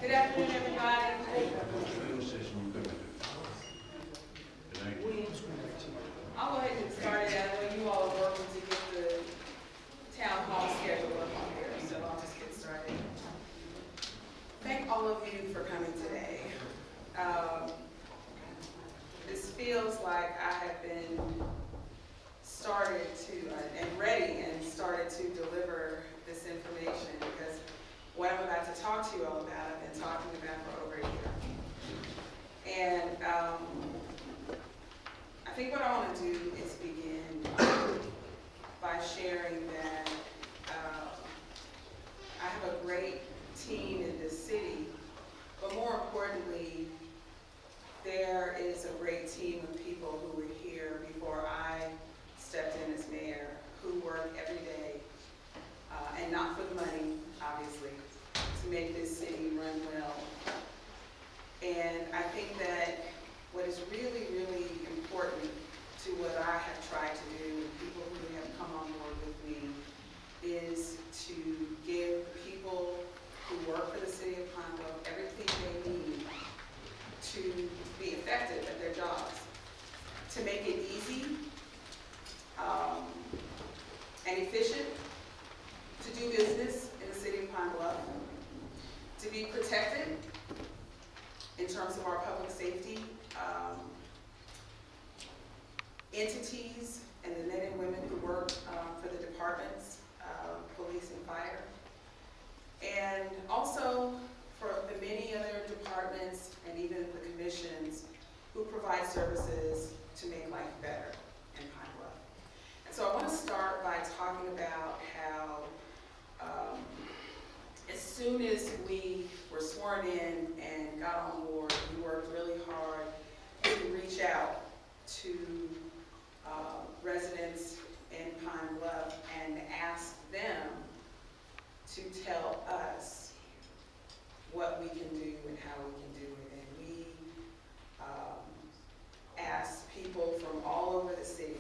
Good afternoon, everybody. I'll go ahead and get started. I know you all are working to get the town hall schedule up on here, so I'll just get started. Thank all of you for coming today. This feels like I have been started to, and ready and started to deliver this information because what I'm about to talk to you all about, I've been talking about for over a year. And I think what I want to do is begin by sharing that I have a great team in this city, but more importantly, there is a great team of people who were here before I stepped in as mayor, who work every day, and not for the money, obviously, to make this city run well. And I think that what is really, really important to what I have tried to do, and people who have come on board with me, is to give people who work for the City of Pine Bluff everything they need to be effective at their jobs, to make it easy and efficient to do business in the City of Pine Bluff, to be protected in terms of our public safety entities and the men and women who work for the departments, police and fire, provide services to make life better in Pine Bluff. And so I want to start by talking about how as soon as we were sworn in and got on board, we worked really hard to reach out to residents in Pine Bluff and ask them to tell us what we can do and how we can do it. And we asked people from all over the city,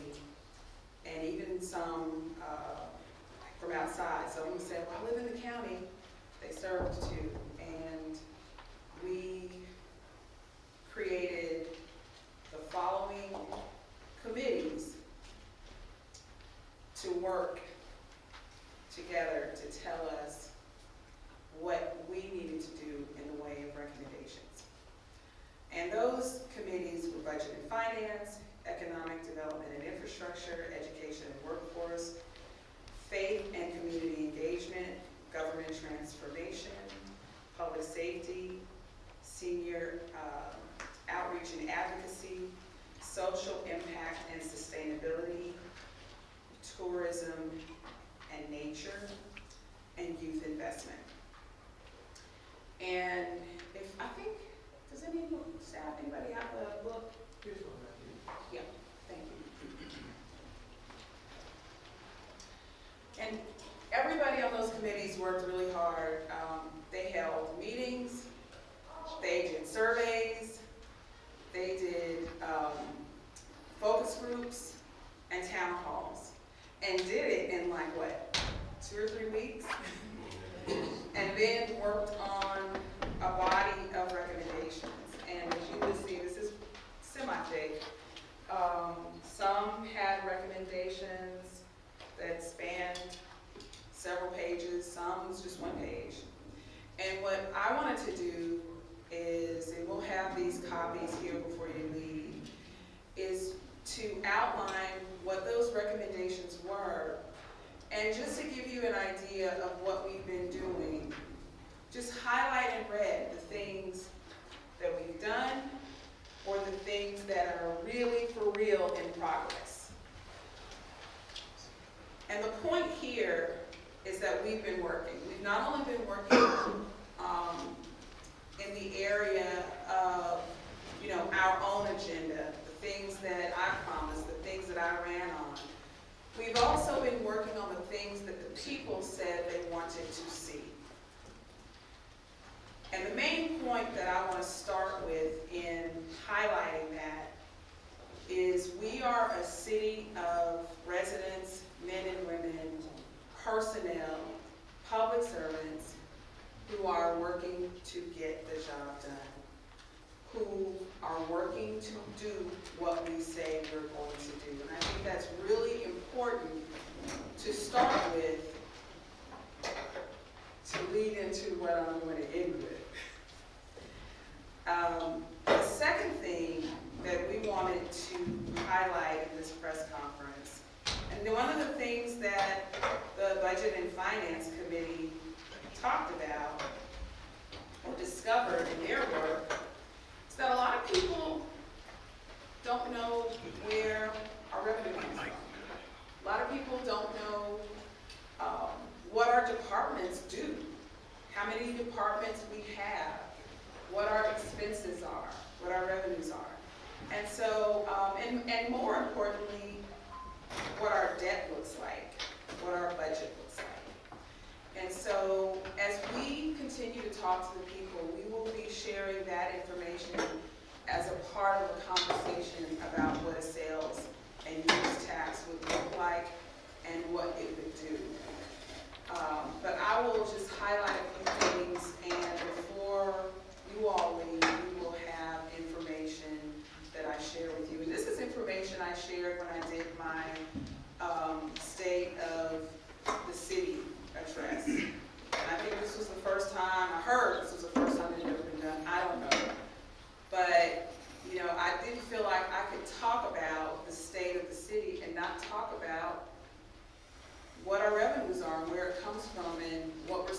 and even some from outside. Someone said, well, I live in the county. They served too. And we created the following committees to work together to tell us what we needed to do in the way of recommendations. And those committees were Budget and Finance, Economic Development and Infrastructure, Education and Workforce, Faith and Community Engagement, Government Transformation, Public Safety, Senior Outreach and Advocacy, Social Impact and Sustainability, Tourism and Nature, and Youth Investment. And if I think, does any staff, anybody have a book? Here's one right Yeah, thank you. And everybody on those committees worked really hard. They held meetings, they did surveys, they did focus groups and town halls, and did it in like what, 2 or 3 weeks? And then worked on a body of recommendations. And as you can see, this is semi-thick. Some had recommendations that spanned several pages, some was just 1 page. And what I wanted to do is, and we'll have these copies here before you leave, is to outline what those recommendations were, and just to give you an idea of what we've been doing, just highlight in red the things that we've done or the things that are really for real in progress. And the point here is that we've been working. We've not only been working in the area of, our own agenda, the things that I promised, the things that I ran on. We've also been working on the things that the people said they wanted to see. And the main point that I want to start with in highlighting that is we are a city of residents, men and women, personnel, public servants who are working to get the job done, who are working to do what we say we're going to do. And I think that's really important to start with, to lead into what I'm going to end with. The second thing that we wanted to highlight in this press conference, and one of the things that the Budget and Finance Committee talked about or discovered in their work, is that a lot of people don't know where our revenue comes from. A lot of people don't know what our departments do, how many departments we have, what our expenses are, what our revenues are. And so, and more importantly, what our debt looks like, what our budget looks like. And so, as we continue to talk to the people, we will be sharing that information as a part of a conversation about what a sales and use tax would look like and what it would do. But I will just highlight a few things, and before you all leave, we will have information that I share with you. And this is information I shared when I did my State of the City address. And I think this was the first time, I heard this was the first time it had ever been done. I don't know. But, I didn't feel like I could talk about the state of the city and not talk about what our revenues are and where it comes from and what we're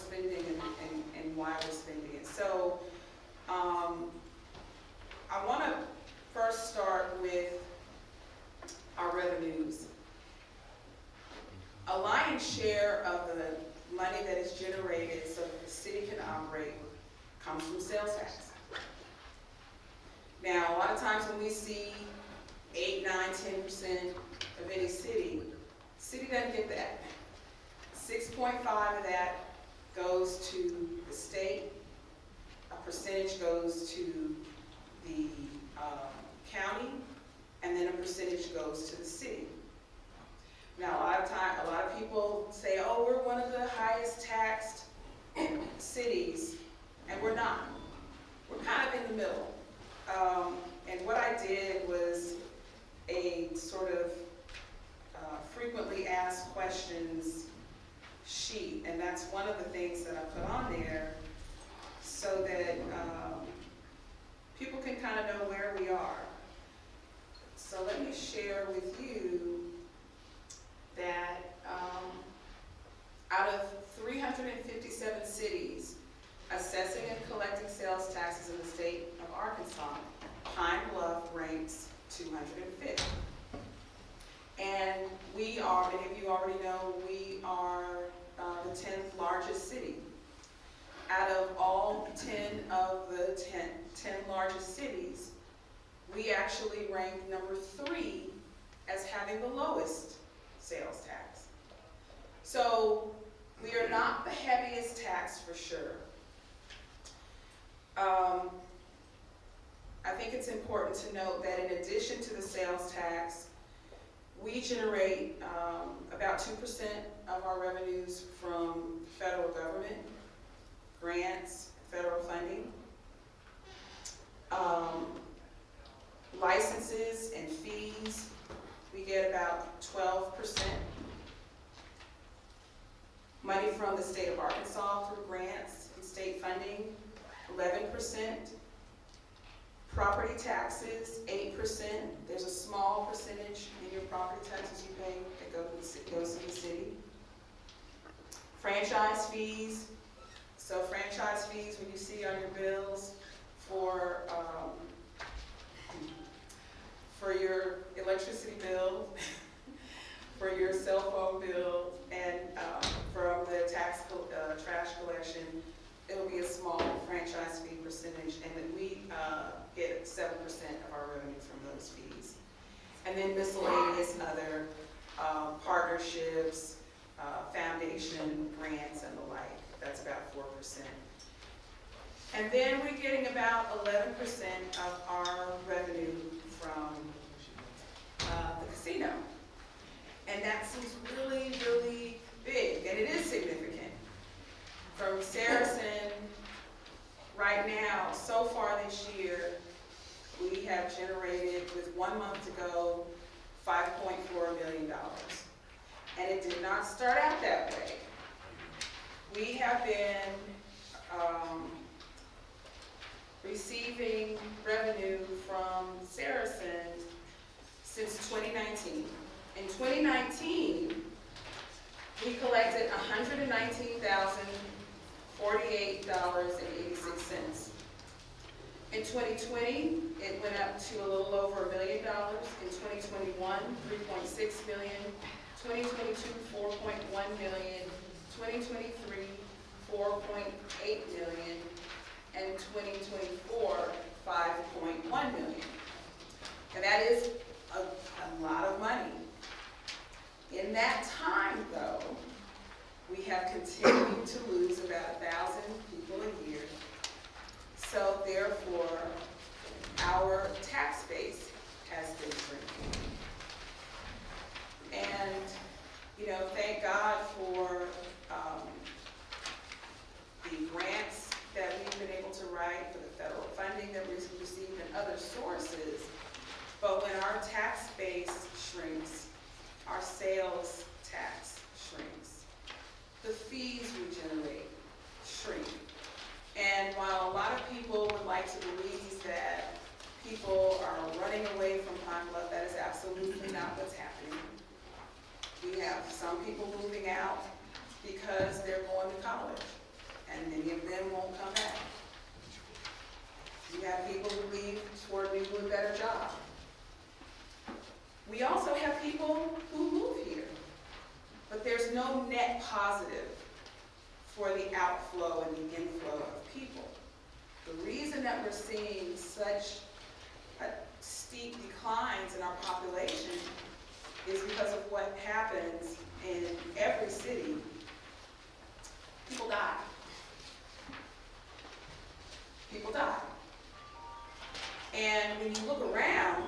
that's generated so that the city can operate comes from sales tax. Now, a lot of times when we see 8, 9, 10% of any city, the city doesn't get that. 6.5 of that goes to the state, a percentage goes to the county, and then a percentage goes to the city. Now, a lot of people say, oh, we're one of the highest taxed cities, and we're not. We're kind of in the middle. And what I did was a sort of frequently asked questions sheet, and that's one of the things that I put on there so that people can kind of know where we are. So let me share with you that out of 357 cities assessing and collecting sales taxes in the state of Arkansas, Pine Bluff ranks 205th. And we are, many of you already know, we are the 10th largest city. Out of all 10 of the 10 largest cities, we actually rank number 3 as having the lowest sales tax. So we are not the heaviest tax for sure. I think it's important to note that in addition to the sales tax, we generate about 2% of our revenues from federal government, grants, federal funding, licenses and fees. We get about 12%. Money from the state of Arkansas through grants and state funding, 11%. Property taxes, 8%. There's a small percentage in your property taxes you pay that goes to the city. Franchise fees. So franchise fees, when you see on your bills for your electricity bill, for your cell phone bill, and from the trash collection, it'll be a small franchise fee percentage, and then we get 7% of our revenues from those fees. And then miscellaneous other partnerships, foundation grants, and the like. That's about 4%. And then we're getting about 11% of our revenue from the casino. And that seems really, really big, and it is significant. From Saracen, right now, so far this year, we have generated, with 1 month to go, $5.4 million. And it did not start out that way. We have been receiving revenue from Saracen since 2019. In 2019, we collected $119,048.86. In 2020, it went up to a little over $1 million. In 2021, $3.6 million. 2022, $4.1 million. 2023, $4.8 million. And 2024, $5.1 million. And that is a lot of money. In that time, though, we have continued to lose about 1,000 people a year. So therefore, our tax base has been shrinking. And, thank God for the grants that we've been able to write, for the federal funding that we've received and other sources. But when our tax base shrinks, our sales tax shrinks. The fees we generate shrink. And while a lot of people would like to believe that people are running away from Pine Bluff, that is absolutely not what's happening. We have some people moving out because they're going to college, and many of them won't come back. We have people who leave for a new and better job. We also have people who move here, but there's no net positive for the outflow and the inflow of people. The reason that we're seeing such steep declines in our population is because of what happens in every city. People die. People die. And when you look around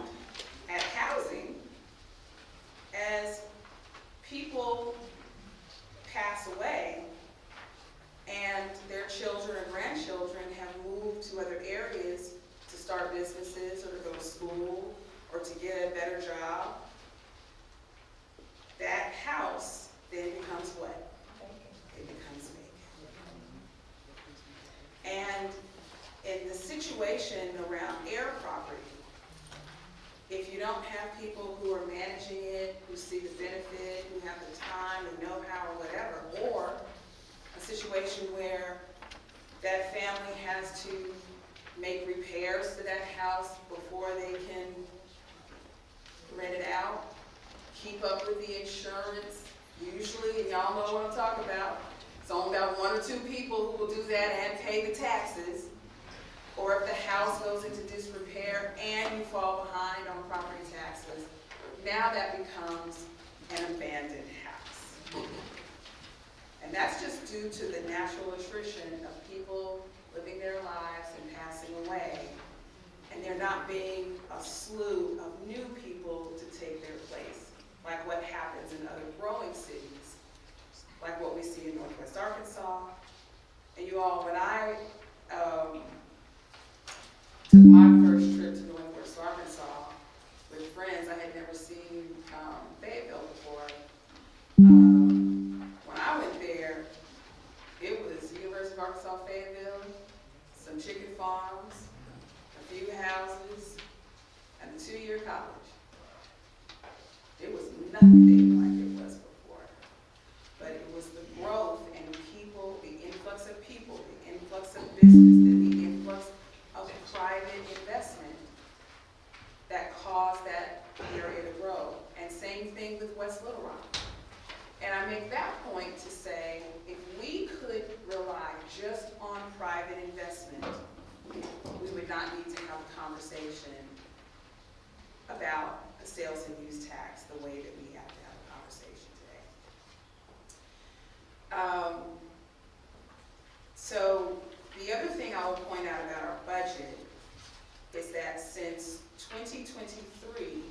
at housing, as people pass away and their children or grandchildren have moved to other areas to start businesses or to go to school or to get a better job, that house then becomes what? It becomes vacant. And in the situation around air property, if you don't have people who are managing it, who see the benefit, who have the time and know-how or whatever, or a situation where that family has to make repairs to that house before they can rent it out, keep up with the insurance, usually, and y'all know what I'm talking about, it's only about 1 or 2 people who will do that and pay the taxes. Or if the house goes into disrepair and you fall behind on property taxes, now that becomes an abandoned house. And that's just due to the natural attrition of people living their lives and passing away, and there not being a slew of new people to take their place, like what happens in other growing cities, like what we see in Northwest Arkansas. And you all, when I took my first trip to Northwest Arkansas with friends, I had never seen Fayetteville before. When I went there, it was University of Arkansas Fayetteville, some chicken farms, a few houses, and a 2-year college. It was nothing like it was before. But it was the growth and people, the influx of people, the influx of business, the influx of private investment that caused that area to grow. And same thing with West Little Rock. And I make that point to say, if we could rely just on private investment, we would not need to have a conversation about the sales and use tax the way that we have to have a conversation today. So the other thing I will point out about our budget is that since 2023,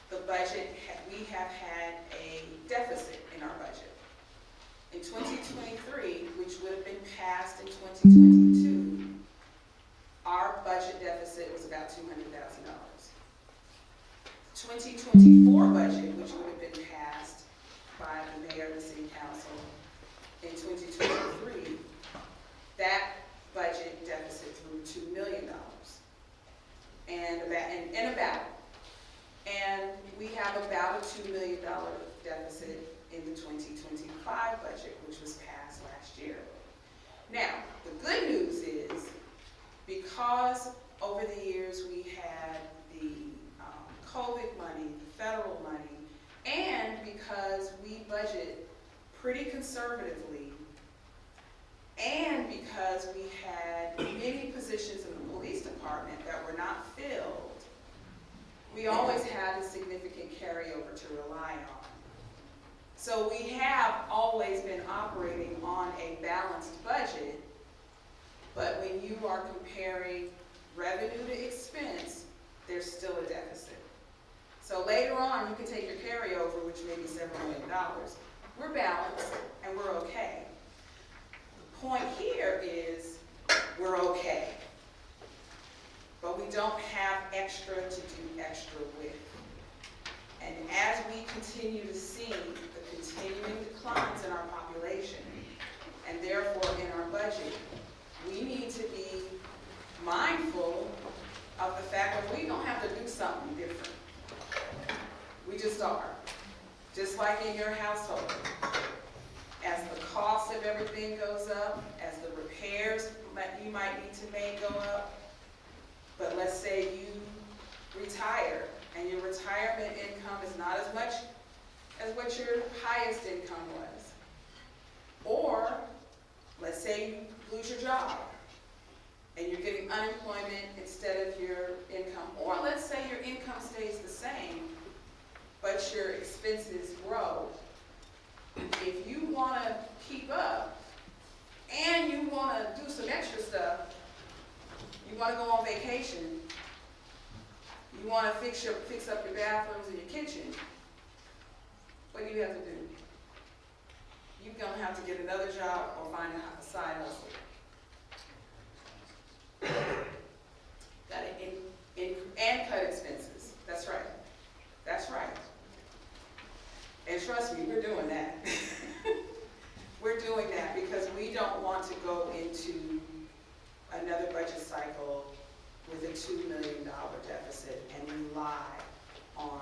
the budget, we have had a deficit in our budget. In 2023, which would have been passed in 2022, our budget deficit was about $200,000. 2024 budget, which would have been passed by the mayor and the city council in 2023, that budget deficit grew $2 million. And we have about a $2 million deficit in the 2025 budget, which was passed last year. Now, the good news is, because over the years we had the COVID money, the federal money, and because we budget pretty conservatively, and because we had many positions in the police department that were not filled, we always had a significant carryover to rely on. So we have always been operating on a balanced budget, but when you are comparing revenue to expense, there's still a deficit. So later on, you can take your carryover, which may be several $1 million. We're balanced and we're okay. The point here is we're okay, but we don't have extra to do extra with. And as we continue to see the continuing declines in our population, and therefore in our budget, we need to be mindful of the fact that we don't have to do something different. We just are. Just like in your household. As the cost of everything goes up, as the repairs that you might need to make go up, but let's say you retire and your retirement income is not as much as what your highest income was. lose your job and you're getting unemployment instead of your income, or let's say your income stays the same, but your expenses grow. If you want to keep up and you want to do some extra stuff, you want to go on vacation, you want to fix up your bathrooms and your kitchen, what do you have to do? You're going to have to get another job or find a side hustle. Got to and cut expenses. That's right. That's right. And trust me, we're doing that. We're doing that because we don't want to go into another budget cycle with a $2 million deficit and rely on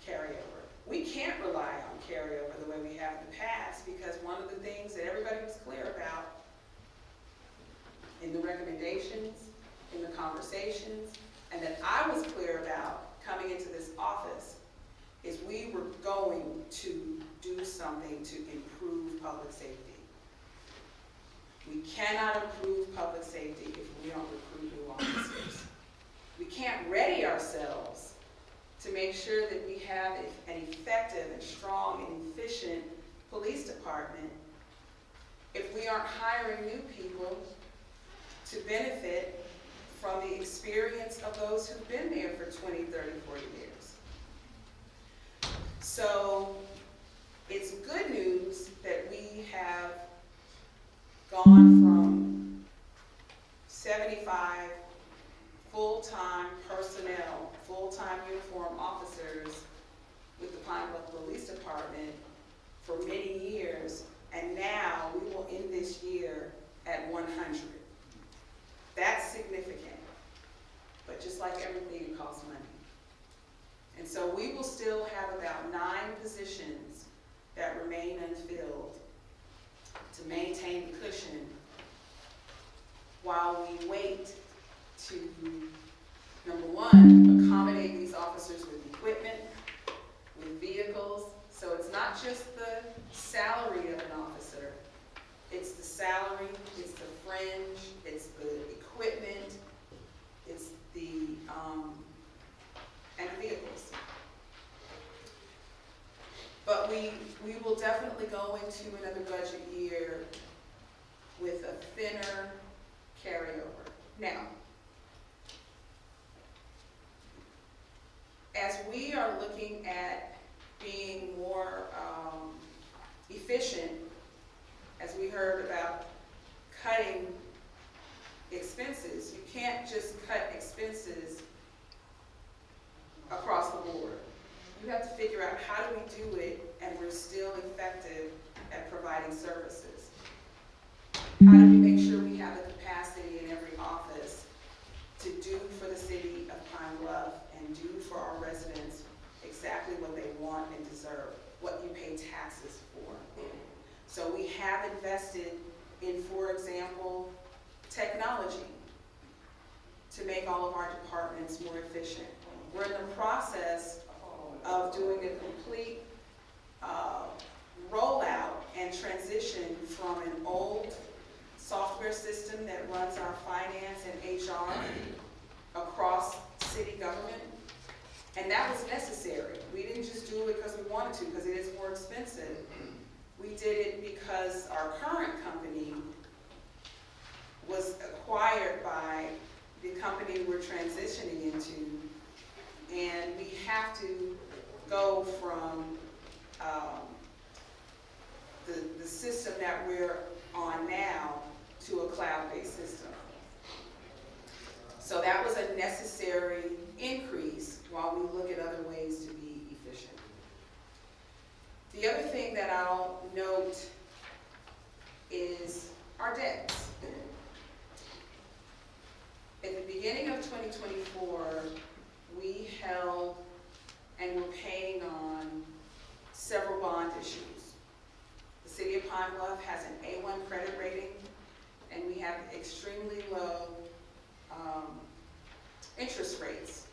carryover. We can't rely on carryover the way we have in the past, because one of the things that everybody was clear about in the recommendations, in the conversations, and that I was clear about coming into this office is we were going to do something to improve public safety. We cannot improve public safety if we don't recruit new officers. We can't ready ourselves to make sure that we have an effective and strong and efficient police department if we aren't hiring new people to benefit from the experience of those who've been there for 20, 30, 40 years. So it's good news that we have gone from 75 full-time personnel, full-time uniform officers with the Pine Bluff Police Department for many years, and now we will end this year at 100. That's significant. But just like everything, it costs money. And so we will still have about 9 positions that remain unfilled to maintain the cushion while we wait to, number one, accommodate these officers with equipment, with vehicles. So it's not just the salary of an officer. It's the salary, it's the fringe, it's the equipment, it's the, and vehicles. But we will definitely go into another budget year with a thinner carryover. Now, as we are looking at being more efficient, as we heard about cutting expenses, you can't just cut expenses across the board. You have to figure out how do we do it and we're still effective at providing services. How do we make sure we have the capacity in every office to do for the city of Pine Bluff and do for our residents exactly what they want and deserve, what you pay taxes for. So we have invested in, for example, technology to make all of our departments more efficient. We're in the process of doing a complete rollout and transition from an old software system that runs our finance and HR across city government. And that was necessary. We didn't just do it because we wanted to, because it is more expensive. We did it because our current company was acquired by the company we're transitioning into, and we have to go from the system that we're on now to a cloud-based system. So that was a necessary increase while we look at other ways to be efficient. The other thing that I'll note is our debts. At the beginning of 2024, we held and were paying on several bond issues. The City of Pine Bluff has an A1 credit rating, and we have extremely low interest rates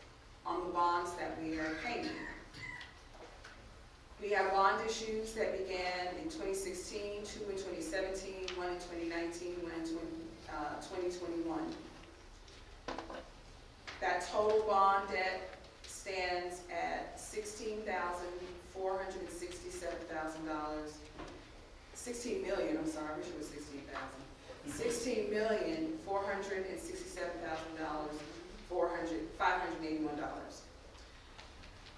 on the bonds that we are paying. We have bond issues that began in 2016, 2 in 2017, 1 in 2019, 1 in 2021. That total bond debt stands at $16,467,000. 16 million, I'm sorry, I wish it was 16,000. $16,467,000, $581.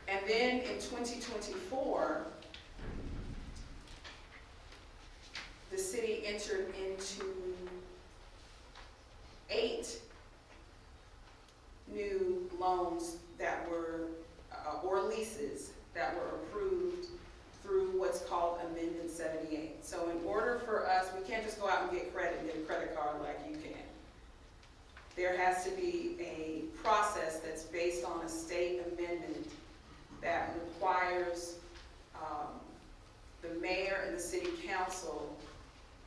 And then in 2024, the city entered into 8 new loans that were, or leases that were approved through what's called Amendment 78. So in order for us, we can't just go out and get credit and get a credit card like you can. There has to be a process that's based on a state amendment that requires the mayor and the city council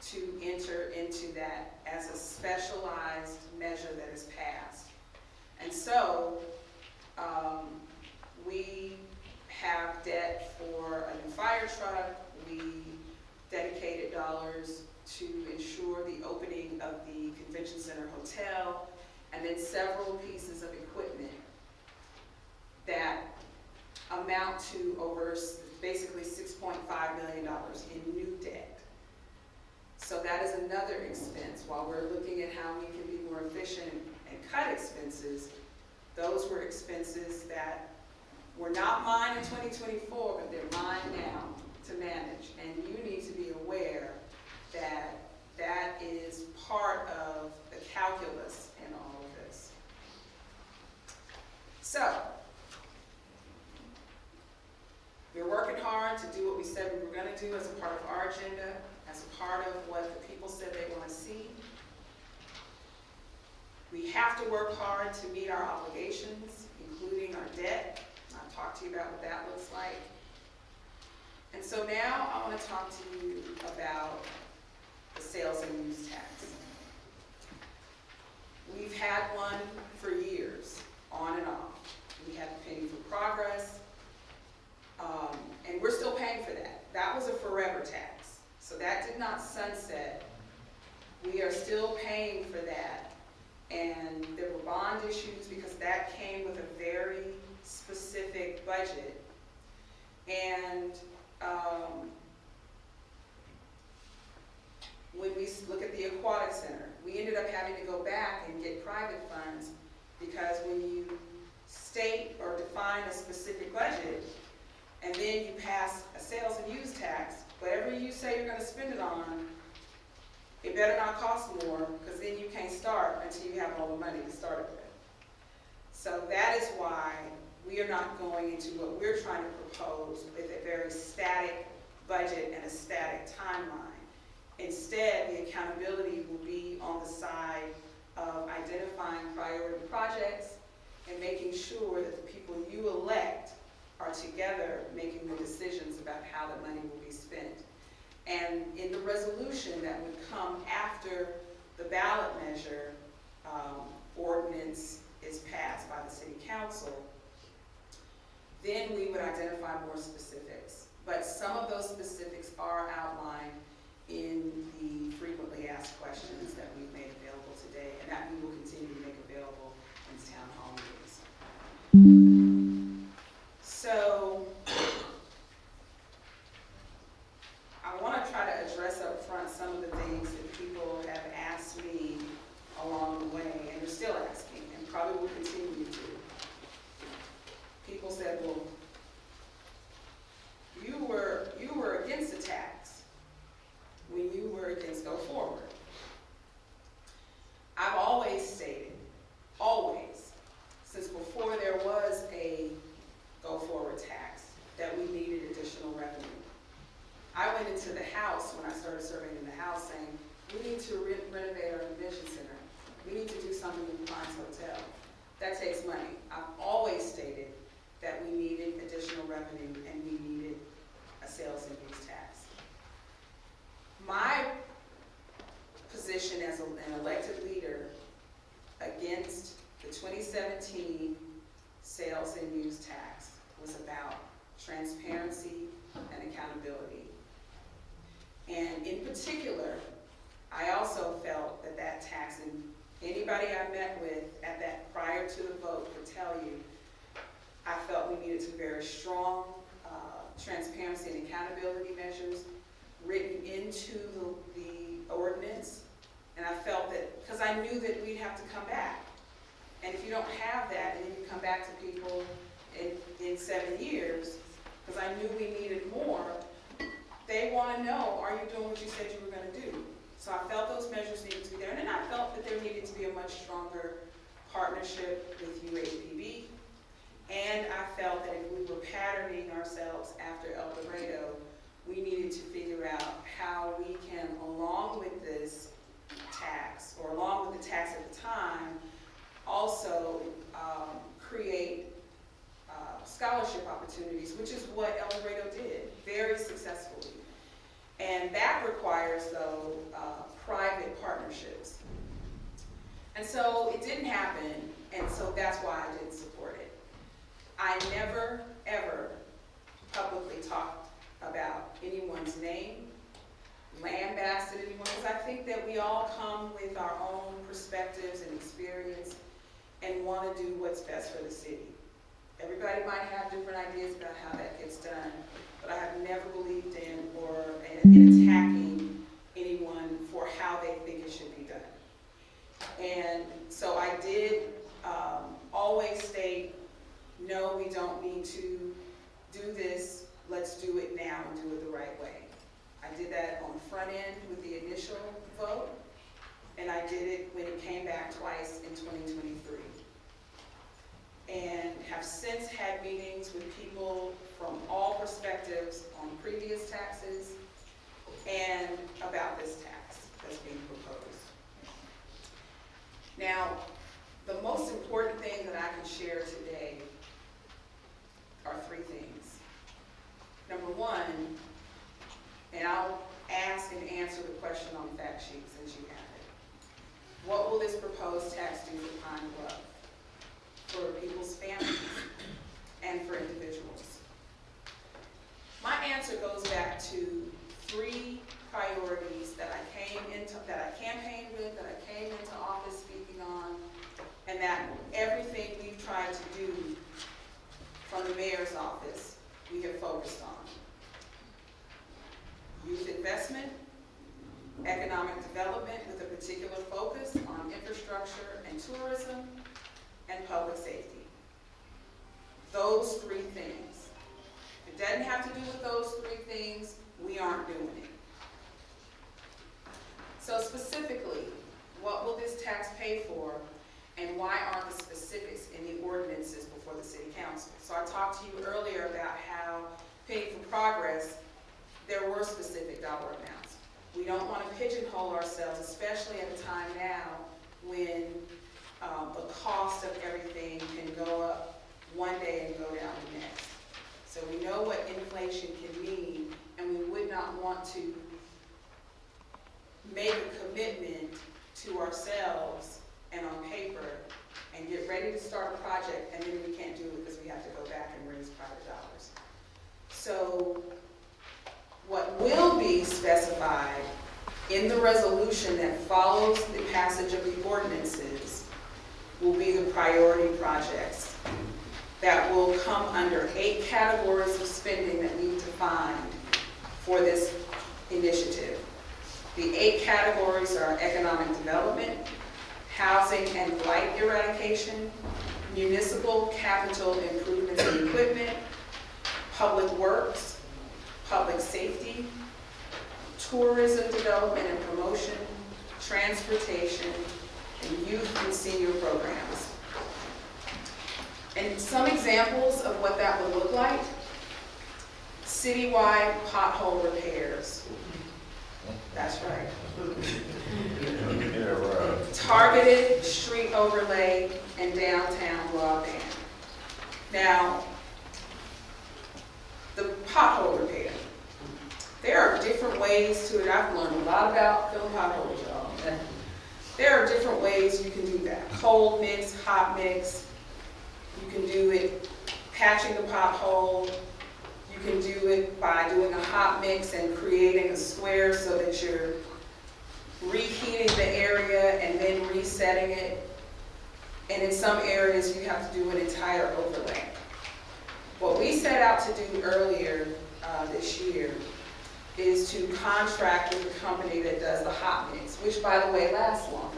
to enter into that as a specialized measure that is passed. And so we have debt for a new fire truck. We dedicated dollars to ensure the opening of the convention center hotel, and then several pieces of equipment that amount to over basically $6.5 million in new debt. So that is another expense. While we're looking at how we can be more efficient and cut expenses, those were expenses that were not mine in 2024, but they're mine now to manage. And you need to be aware that that is part of the calculus in all of this. So, we're working hard to do what we said we were going to do as a part of our agenda, as a part of what the people said they want to see. We have to work hard to meet our obligations, including our debt. I'll talk to you about what that looks like. And so now I want to talk to you about the sales and use tax. We've had one for years, on and off. We had the penny for progress, and we're still paying for that. That was a forever tax, so that did not sunset. We are still paying for that, and there were bond issues because that came with a very specific budget. And when we look at the aquatic center, we ended up having to go back and get private funds, because when you state or define a specific budget and then you pass a sales and use tax, whatever you say you're going to spend it on, it better not cost more, because then you can't start until you have all the money to start it with. So that is why we are not going into what we're trying to propose with a very static budget and a static timeline. Instead, the accountability will be on the side of identifying priority projects and making sure that the people you elect are together making the decisions about how the money will be spent. And in the resolution that would come after the ballot measure ordinance is passed by the city council, then we would identify more specifics. But some of those specifics are outlined in the frequently asked questions that we've made available today, and that we will continue to make available in town hall meetings. So I want to try to address up front some of the things that people have asked me along the way, and are still asking, and probably will continue to. People said, well, you were against the tax when you were against Go Forward. I've always stated, always, since before there was a Go Forward tax, that we needed additional revenue. I went into the House when I started serving in the House saying, we need to renovate our convention center. We need to do something with the Pines Hotel. That takes money. I've always stated that we needed additional revenue and we needed a sales and use tax. My position as an elected leader against the 2017 sales and use tax was about transparency and accountability. And in particular, I also felt that that tax Anybody I met with at that prior to the vote could tell you, I felt we needed some very strong transparency and accountability measures written into the ordinance. And I felt that, because I knew that we'd have to come back. And if you don't have that, and then you come back to people in 7 years, because I knew we needed more, they want to know, are you doing what you said you were going to do? So I felt those measures needed to be there. And then I felt that there needed to be a much stronger partnership with UAPB. And I felt that if we were patterning ourselves after El Dorado, we needed to figure out how we can, along with this tax, or along with the tax at the time, also create scholarship opportunities, which is what El Dorado did very successfully. And that requires, though, private partnerships. And so it didn't happen, and so that's why I didn't support it. I never, ever publicly talked about anyone's name, lambasted anyone, because I think that we all come with our own perspectives and experience and want to do what's best for the city. Everybody might have different ideas about how that gets done, but I have never believed in attacking anyone for how they think it should be done. And so I did always state, no, we don't need to do this, let's do it now and do it the right way. I did that on the front end with the initial vote, and I did it when it came back twice in 2023. And have since had meetings with people from all perspectives on previous taxes and about this tax that's being proposed. Now, the most important thing that I can share today are three things. Number one, and I'll ask and answer the question on the fact sheet since you have it. What will this proposed tax do for Pine Bluff, for people's families, and for individuals? My answer goes back to three priorities that I campaigned with, that I came into office speaking on, and that everything we've tried to do from the mayor's office, we have focused on. Youth investment, economic development with a particular focus on infrastructure and tourism, and public safety. Those three things. If it doesn't have to do with those three things, we aren't doing it. So specifically, what will this tax pay for, and why aren't the specifics in the ordinances before the city council? So I talked to you earlier about how paying for progress, there were specific dollar amounts. We don't want to pigeonhole ourselves, especially at a time now when the cost of everything can go up one day and go down the next. So we know what inflation can mean, and we would not want to make a commitment to ourselves and on paper and get ready to start a project, and then we can't do it because we have to go back and raise private dollars. So what will be specified in the resolution that follows the passage of the ordinances will be the priority projects that will come under 8 categories of spending that we've defined for this initiative. The 8 categories are economic development, housing and blight eradication, municipal capital improvements and equipment, public works, public safety, tourism development and promotion, transportation, and youth and senior programs. And some examples of what that would look like: citywide pothole repairs. That's right. Targeted street overlay and downtown broadband. Now, the pothole repair. There are different ways to it. I've learned a lot about filling potholes, y'all. There are different ways you can do that. Cold mix, hot mix. You can do it patching the pothole. You can do it by doing a hot mix and creating a square so that you're reheating the area and then resetting it, and in some areas you have to do an entire overlay. What we set out to do earlier this year is to contract with a company that does the hot mix, which, by the way, lasts longer.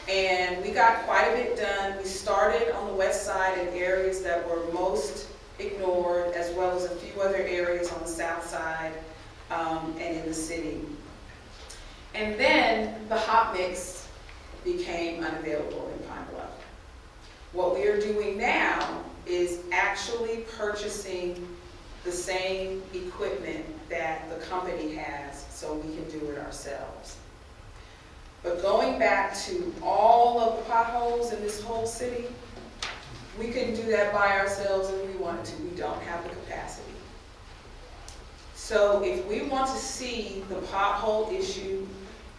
And we got quite a bit done. We started on the west side in areas that were most ignored, as well as a few other areas on the south side and in the city. And then the hot mix became unavailable in Pine Bluff. What we are doing now is actually purchasing the same equipment that the company has so we can do it ourselves. But going back to all of the potholes in this whole city, we couldn't do that by ourselves if we wanted to. We don't have the capacity. So if we want to see the pothole issue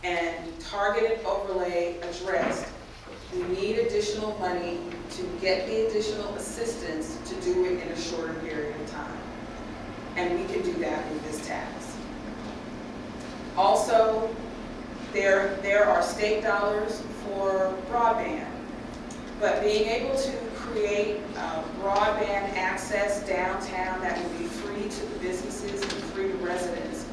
and targeted overlay addressed, we need additional money to get the additional assistance to do it in a shorter period of time. And we can do that with this tax. Also, there are state dollars for broadband, but being able to create broadband access downtown that would be free to the businesses and free to residents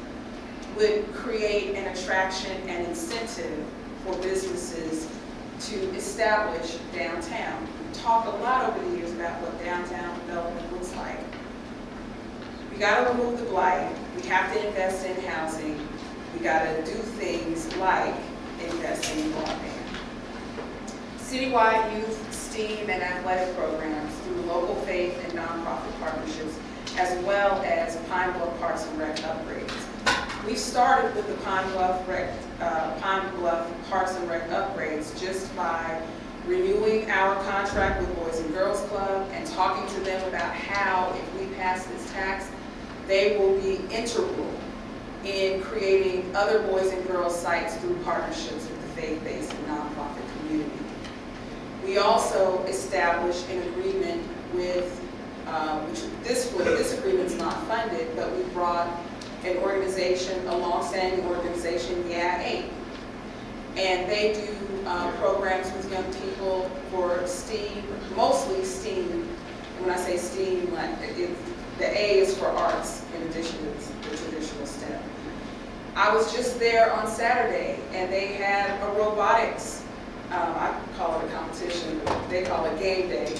would create an attraction and incentive for businesses to establish downtown. We talk a lot over the years about what downtown development looks like. We got to remove the blight. We have to invest in housing. We got to do things like investing in broadband. Citywide youth, STEAM, and athletic programs through local faith and nonprofit partnerships, as well as Pine Bluff Parks and Rec upgrades. We started with the Pine Bluff Parks and Rec upgrades just by renewing our contract with Boys and Girls Club and talking to them about how, if we pass this tax, they will be integral in creating other boys and girls sites through partnerships with the faith-based and nonprofit community. We also established an agreement with, this agreement's not funded, but we brought an organization, a long-standing organization, Yeah 8. And they do programs with young people for STEAM, mostly STEAM. When I say STEAM, the A is for arts in addition to the traditional STEM. I was just there on Saturday, and they had a robotics, I call it a competition, but they call it game day.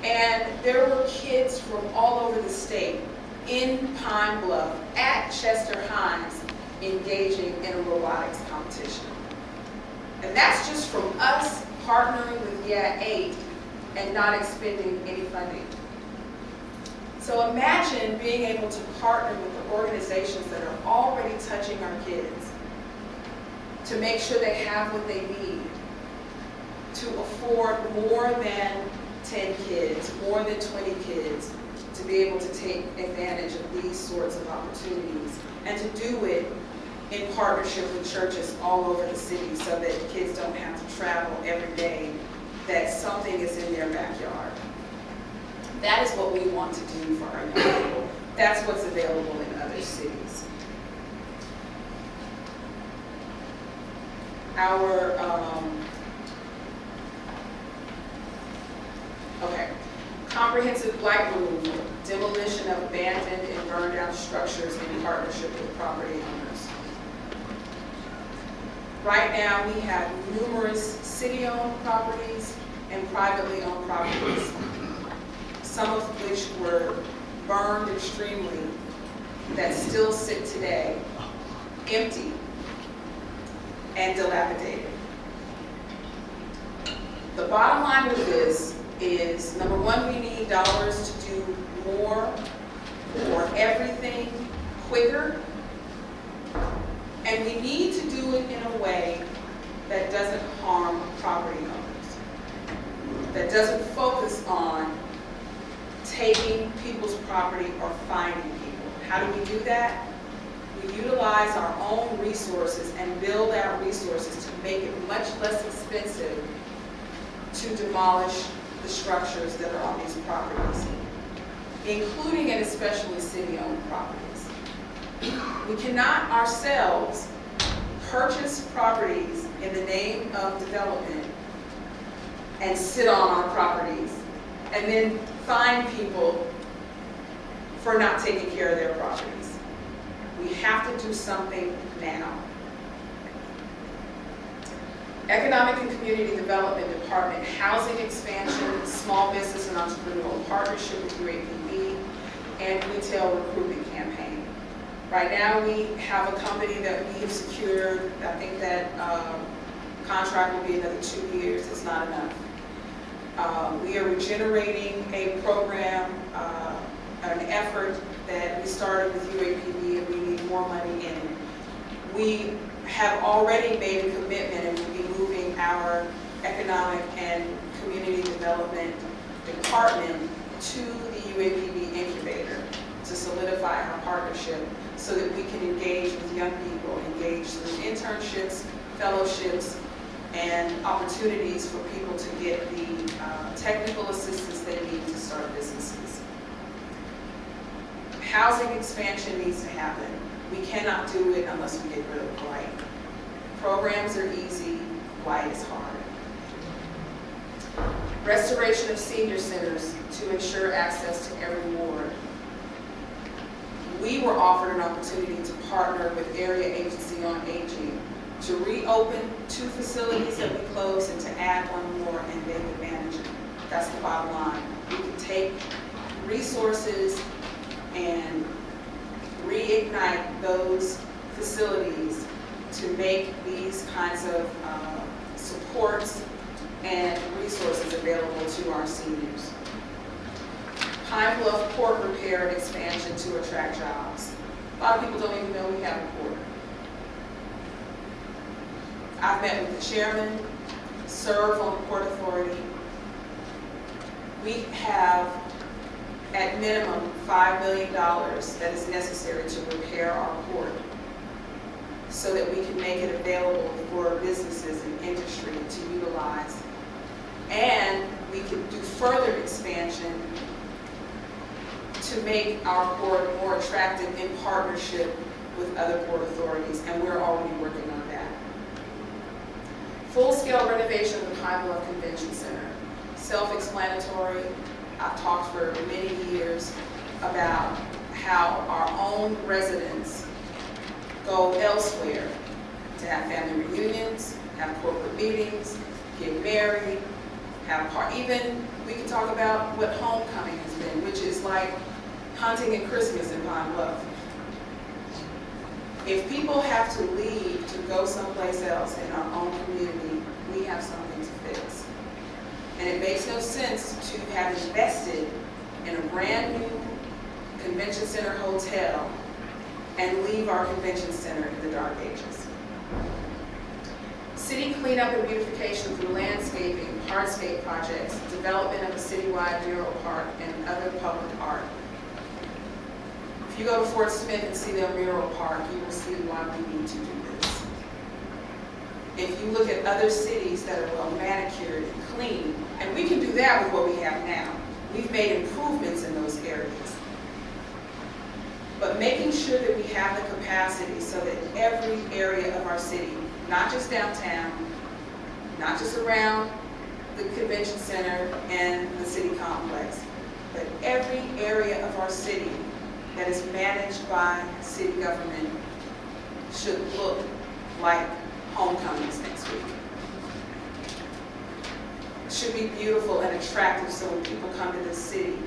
And there were kids from all over the state in Pine Bluff at Chester Hines engaging in a robotics competition. And that's just from us partnering with Yeah 8 and not expending any funding. So imagine being able to partner with the organizations that are already touching our kids to make sure they have what they need to afford more than 10 kids, more than 20 kids, to be able to take advantage of these sorts of opportunities and to do it in partnership with churches all over the city so that kids don't have to travel every day, that something is in their backyard. That is what we want to do for our young people. That's what's available in other cities. Our, comprehensive blight removal, demolition of abandoned and burned down structures in partnership with property owners. Right now, we have numerous city-owned properties and privately owned properties, some of which were burned extremely, that still sit today, empty and dilapidated. The bottom line with this is, number one, we need dollars to do more for everything quicker, and we need to do it in a way that doesn't harm property owners, that doesn't focus on taking people's property or finding people. How do we do that? We utilize our own resources and build our resources to make it much less expensive to demolish the structures that are on these properties, including and especially city-owned properties. We cannot ourselves purchase properties in the name of development and sit on our properties and then fine people for not taking care of their properties. We have to do something now. Economic and Community Development Department, housing expansion, small business and entrepreneurial partnership with UAPB, and retail recruitment campaign. Right now we have a company that we have secured. I think that contract will be another 2 years. It's not enough. We are regenerating a program, an effort that we started with UAPB, and we need more money in it. We have already made a commitment and will be moving our Economic and Community Development Department to the UAPB incubator to solidify our partnership so that we can engage with young people, engage through internships, fellowships, and opportunities for people to get the technical assistance they need to start businesses. Housing expansion needs to happen. We cannot do it unless we get rid of blight. Programs are easy, blight is hard. Restoration of senior centers to ensure access to every ward. We were offered an opportunity to partner with Area Agency on Aging to reopen 2 facilities that we closed and to add 1 more, and they would manage it. That's the bottom line. We can take resources and reignite those facilities to make these kinds of supports and resources available to our seniors. Pine Bluff port repair and expansion to attract jobs. A lot of people don't even know we have a port. I've met with the chairman, serve on the Port Authority. We have, at minimum, $5 million that is necessary to repair our port so that we can make it available for businesses and industry to utilize. And we could do further expansion to make our port more attractive in partnership with other port authorities, and we're already working on that. Full-scale renovation of the Pine Bluff Convention Center. Self-explanatory. I've talked for many years about how our own residents go elsewhere to have family reunions, have corporate meetings, get married, even we can talk about what homecoming has been, which is like hunting at Christmas in Pine Bluff. If people have to leave to go someplace else in our own community, we have something to fix. And it makes no sense to have invested in a brand new convention center hotel and leave our convention center in the dark ages. City cleanup and beautification through landscaping, hardscape projects, development of a citywide mural park, and other public art. If you go to Fort Smith and see their mural park, you will see why we need to do this. If you look at other cities that are well manicured and clean, and we can do that with what we have now. We've made improvements in those areas. But making sure that we have the capacity so that every area of our city, not just downtown, not just around the convention center and the city complex, but every area of our city that is managed by city government should look like homecomings next week. It should be beautiful and attractive so when people come to this city,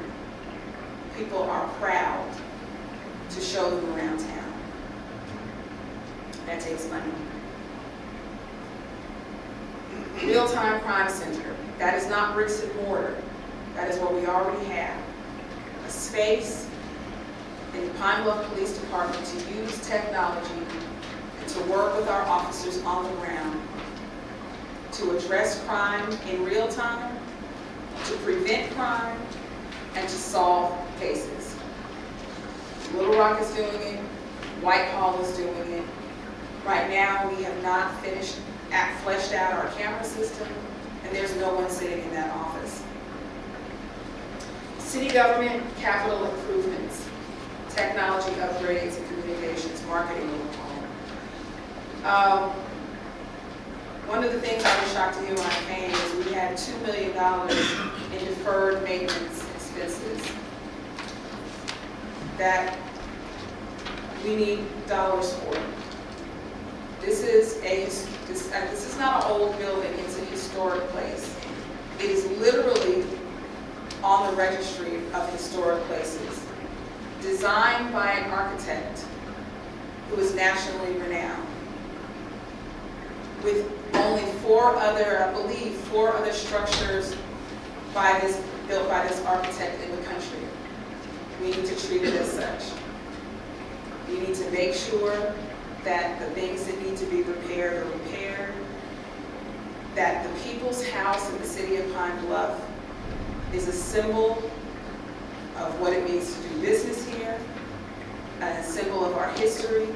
people are proud to show them around town. That takes money. Real-time crime center. That is not bricks and mortar. That is what we already have. A space in the Pine Bluff Police Department to use technology and to work with our officers on the ground to address crime in real time, to prevent crime, and to solve cases. Little Rock is doing it. Whitehall is doing it. Right now, we have not fleshed out our camera system, and there's no one sitting in that office. City government capital improvements, technology upgrades and communications, marketing overhaul. Um, One of the things I was shocked to hear when I came is we had $2 million in deferred maintenance expenses that we need dollars for. This is not an old building, it's a historic place. It is literally on the registry of historic places, designed by an architect who is nationally renowned, with only I believe four other structures built by this architect in the country. We need to treat it as such. We need to make sure that the things that need to be repaired are repaired, that the People's House in the City of Pine Bluff is a symbol of what it means to do business here, and a symbol of our history,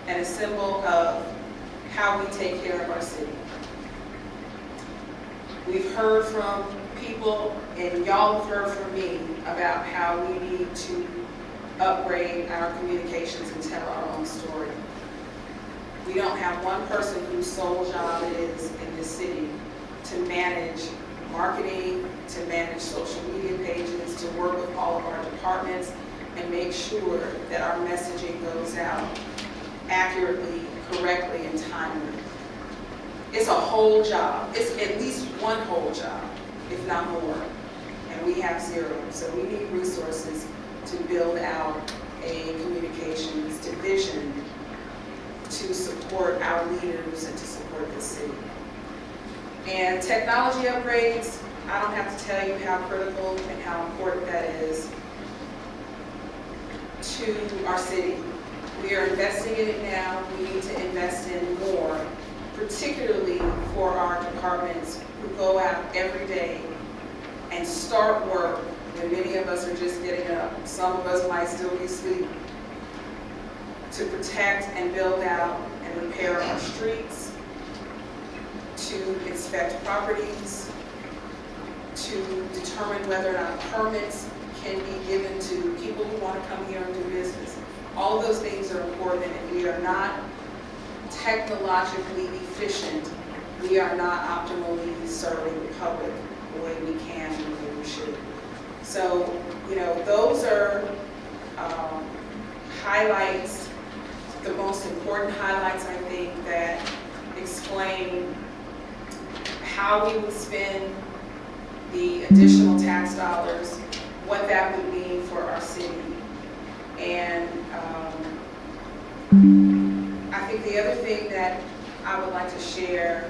and a symbol of how we take care of our city. We've heard from people, and y'all have heard from me, about how we need to upgrade our communications and tell our own story. We don't have one person whose sole job it is in this city to manage marketing, to manage social media pages, to work with all of our departments and make sure that our messaging goes out accurately, correctly, and timely. It's a whole job. It's at least one whole job, if not more. And we have zero. So we need resources to build out a communications division to support our leaders and to support the city. And technology upgrades, I don't have to tell you how critical and how important that is to our city. We are investing in it now. We need to invest in more, particularly for our departments who go out every day and start work when many of us are just getting up. Some of us might still be asleep. To protect and build out and repair our streets, to inspect properties, to determine whether or not permits can be given to people who want to come here and do business. All of those things are important, and if we are not technologically efficient, we are not optimally serving the public the way we can and the way we should. So, those are highlights, the most important highlights, I think, that explain how we would spend the additional tax dollars, what that would mean for our city. And I think the other thing that I would like to share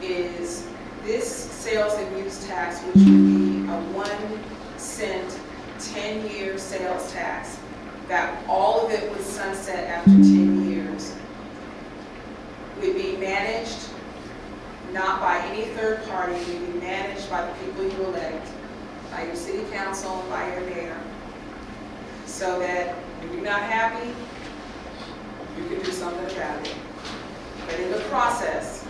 is this sales and use tax, which would be a 1 cent, 10-year sales tax, that all of it would sunset after 10 years, would be managed not by any third party, would be managed by the people you elect, by your city council and by your mayor, so that if you're not happy, you can do something about it. But in the process,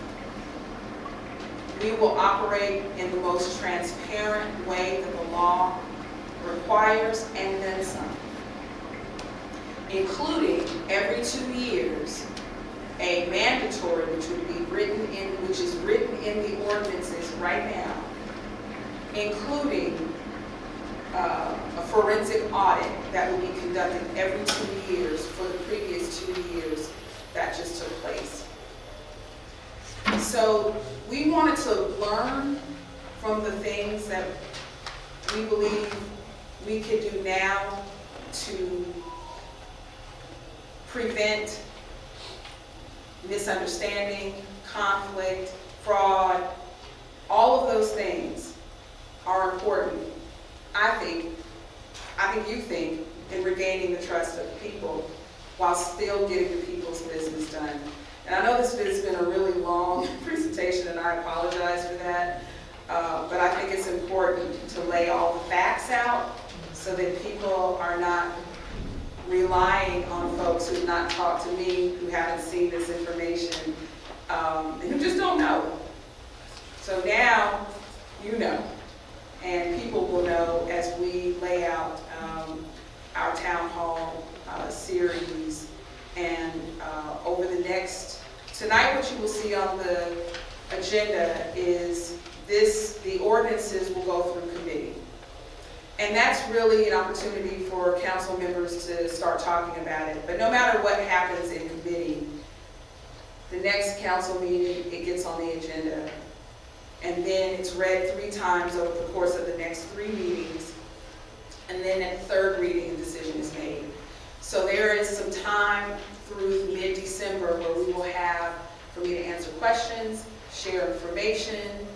we will operate in the most transparent way that the law requires, and then some, including every 2 years, a mandatory, which is written in the ordinances right now, including a forensic audit that will be conducted every 2 years for the previous 2 years that just took place. So we wanted to learn from the things that we believe we could do now to prevent misunderstanding, conflict, fraud. All of those things are important, I think you think, in regaining the trust of the people while still getting the people's business done. And I know this has been a really long presentation, and I apologize for that, but I think it's important to lay all the facts out so that people are not relying on folks who have not talked to me, who haven't seen this information, and who just don't know. So now you know, and people will know as we lay out our town hall series, and over the next Tonight, what you will see on the agenda is the ordinances will go through committee. And that's really an opportunity for council members to start talking about it. But no matter what happens in committee, the next council meeting, it gets on the agenda. And then it's read 3 times over the course of the next 3 meetings. And then at the 3rd reading, a decision is made. So there is some time through mid-December where we will have for me to answer questions, share information,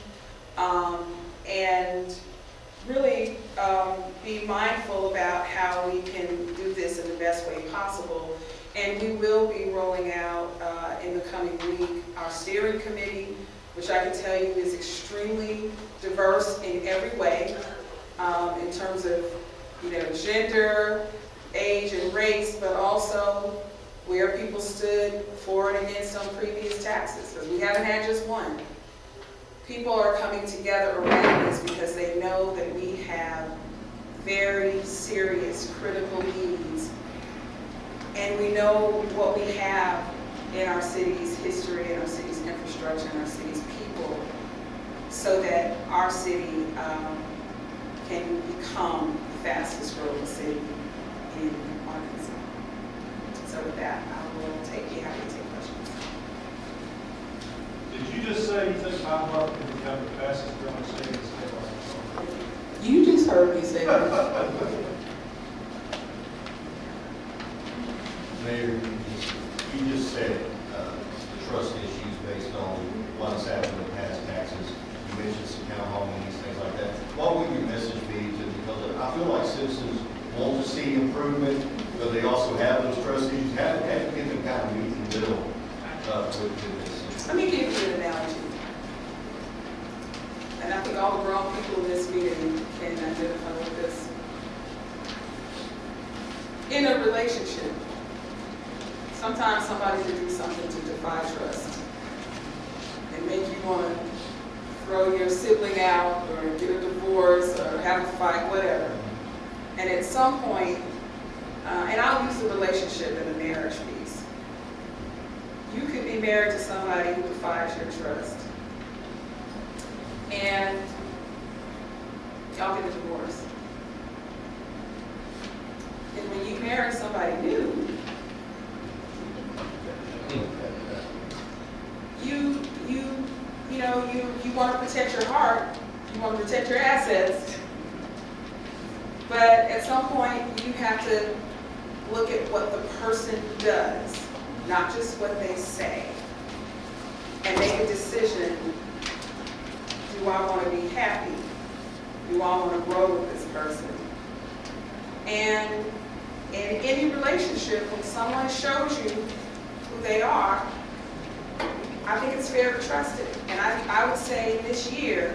and really be mindful about how we can do this in the best way possible. And we will be rolling out in the coming week our steering committee, which I can tell you is extremely diverse in every way, in terms of, you know, gender, age, and race, but also where people stood for and against on previous taxes, because we haven't had just one. People are coming together around this because they know that we have very serious, critical needs, and we know what we have in our city's history, in our city's infrastructure, in our city's people, so that our city can become the fastest growing city in Arkansas. So with that, I will be happy to take questions. Did you just say you think Pine Bluff can become the fastest growing city in the state of Arkansas? You just heard me say that. Mayor, you just said trust issues based on what's happened with past taxes. You mentioned some town hall meetings, things like that. What would your message be to, because I feel like citizens want to see improvement, but they also have those trust issues. How do you get them kind of meet in the middle with this? Let me give you an analogy. And I think all the grown people in this meeting can identify with this. In a relationship, sometimes somebody can do something to defy trust and make you want to throw your sibling out or get a divorce or have a fight, whatever. And at some point, and I'll use the relationship and the marriage piece. You could be married to somebody who defies your trust, and y'all get a divorce. And when you marry somebody new, you want to protect your heart, you want to protect your assets, but at some point you have to look at what the person does, not just what they say, and make a decision. Do I want to be happy? Do I want to grow with this person? And in any relationship, when someone shows you who they are, I think it's fair to trust it. And I would say this year,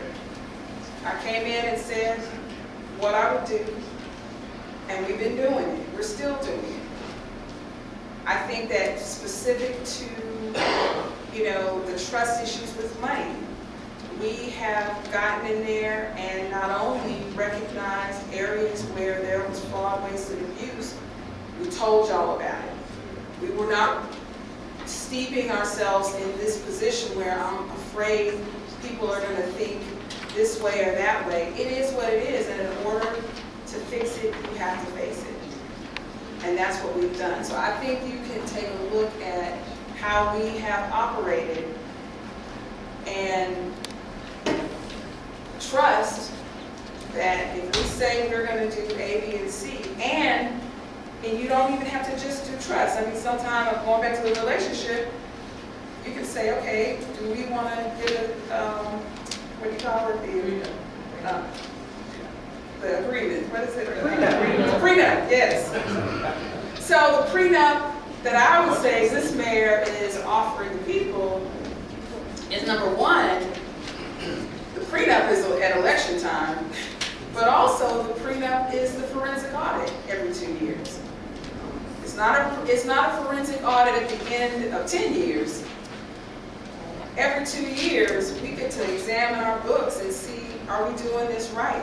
I came in and said what I would do, and we've been doing it. We're still doing it. I think that specific to, the trust issues with money, we have gotten in there and not only recognized areas where there was fraud, waste, and abuse, we told y'all about it. We were not steeping ourselves in this position where I'm afraid people are going to think this way or that way. It is what it is, and in order to fix it, you have to face it. And that's what we've done. So I think you can take a look at how we have operated and trust that if we say we're going to do A, B, and C, and you don't even have to just do trust. I mean, sometimes going back to the relationship, you can say, okay, do we want to get what do you call it? The agreement. What is it? Prenup. Prenup, yes. So the prenup that I would say this mayor is offering the people is, number one, the prenup is at election time, but also the prenup is the forensic audit every 2 years. It's not a forensic audit at the end of 10 years. Every 2 years, we get to examine our books and see, are we doing this right?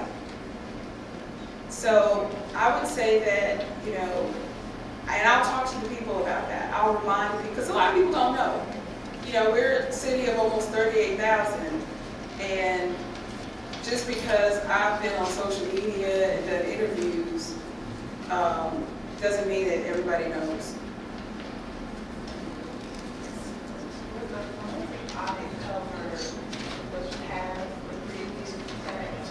So I would say that, and I'll talk to the people about that. I'll remind people, because a lot of people don't know. you know, we're a city of almost 38,000, and just because I've been on social media and done interviews, doesn't mean that everybody knows. Would the forensic audit cover what you have with previous tax?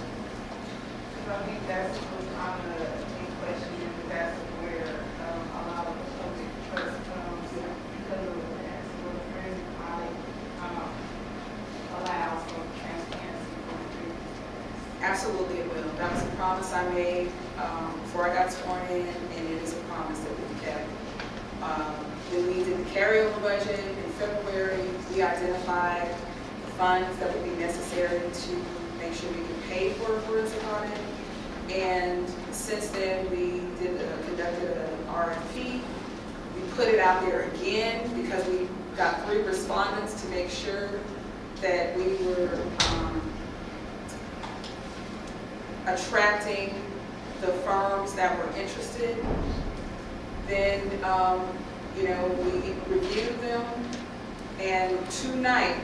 Because I think that's what's on the big question, and that's where a lot of the public trust comes because of that. So the forensic audit allows for transparency for the previous tax. Absolutely it will. That was a promise I made before I got sworn in, and it is a promise that we kept. When we did the carryover budget in February, we identified the funds that would be necessary to make sure we could pay for a forensic audit. And since then, we conducted an RFP. We put it out there again because we got 3 respondents to make sure that we were attracting the firms that were interested. Then, you know, we reviewed them, and tonight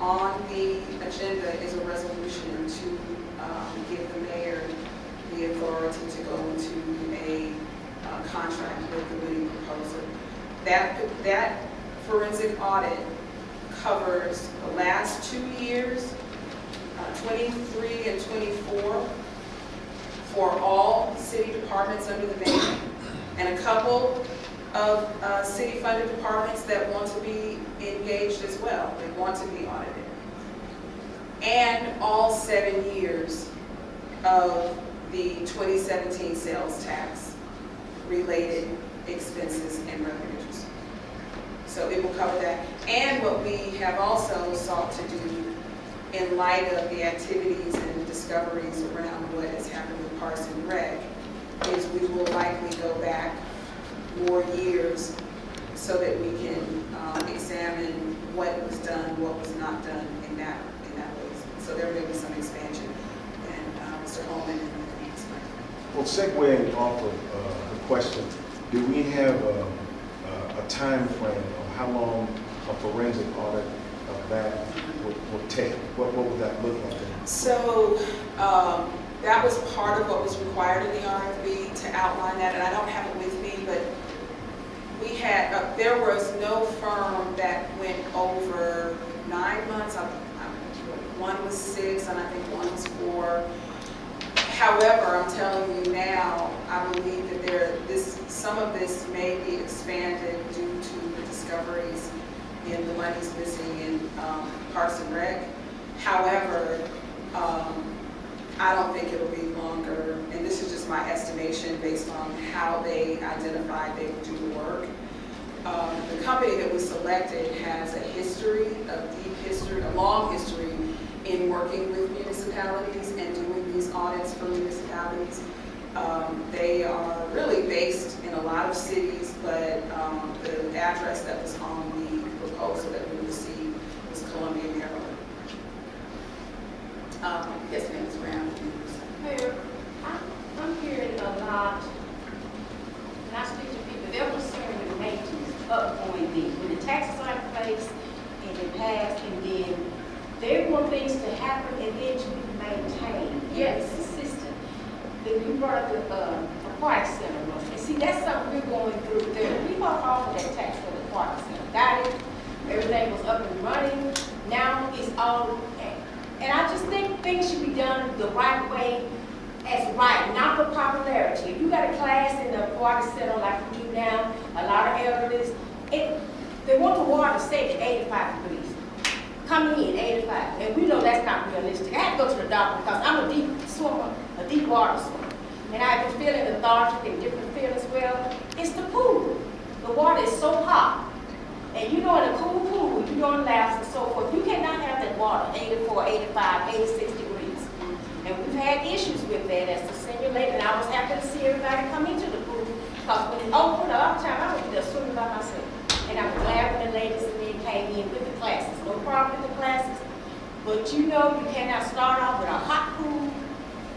on the agenda is a resolution to give the mayor the authority to go into a contract with the winning proposer. That forensic audit covers the last 2 years, 23 and 24, for all city departments under the mayor, and a couple of city-funded departments that want to be engaged as well. They want to be audited. And all 7 years of the 2017 sales tax related expenses and revenues. So it will cover that. And what we have also sought to do in light of the activities and discoveries around what has happened with Parks and Rec is we will likely go back more years so that we can examine what was done, what was not done in that way. So there may be some expansion, and Mr. Holman can explain. Well, segueing off of the question, do we have a time frame of how long a forensic audit of that would take? What would that look like? So that was part of what was required in the RFP to outline that, and I don't have it with me, but we had, there was no firm that went over 9 months. One was 6, and I think one was 4. However, I'm telling you now, I believe that some of this may be expanded due to the discoveries in the monies missing in Parks and Rec. However, I don't think it'll be longer, and this is just my estimation based on how they identified they would do the work. The company that was selected has a history, a long history in working with municipalities and doing these audits for municipalities. They are really based in a lot of cities, but the address that was on the proposal that we received was Columbia, Maryland. Yes, ma'am, Ms. Brown. Mayor, I'm hearing a lot, and I speak to people, they're concerned with maintenance upgoing these. When the taxes are in place and they pass, and then they want things to happen and then to be maintained. Yes, consistent. Then you brought up the aquatic center, and see, that's something we're going through there. We bought off of that tax for the aquatic center, got it, everything was up and running, now it's all. And I just think things should be done the right way as right, not for popularity. If you got a class in the aquatic center like we do now, a lot of elderlies, they want the water to stay at 85 degrees. Coming in 85, and we know that's not realistic. I had to go to the doctor because I'm a deep swimmer, a deep water swimmer. And I've been feeling lethargic and different feelings. Well, it's the pool. The water is so hot. And you know, in a cool pool, you don't laugh and so forth. You cannot have that water 84, 85, 86 degrees. And we've had issues with that as the senior lady. And I was happy to see everybody come into the pool because when it opened up, I was just swimming by myself. And I'm glad when the ladies and men came in with the classes. No problem with the classes. But you know, you cannot start off with a hot pool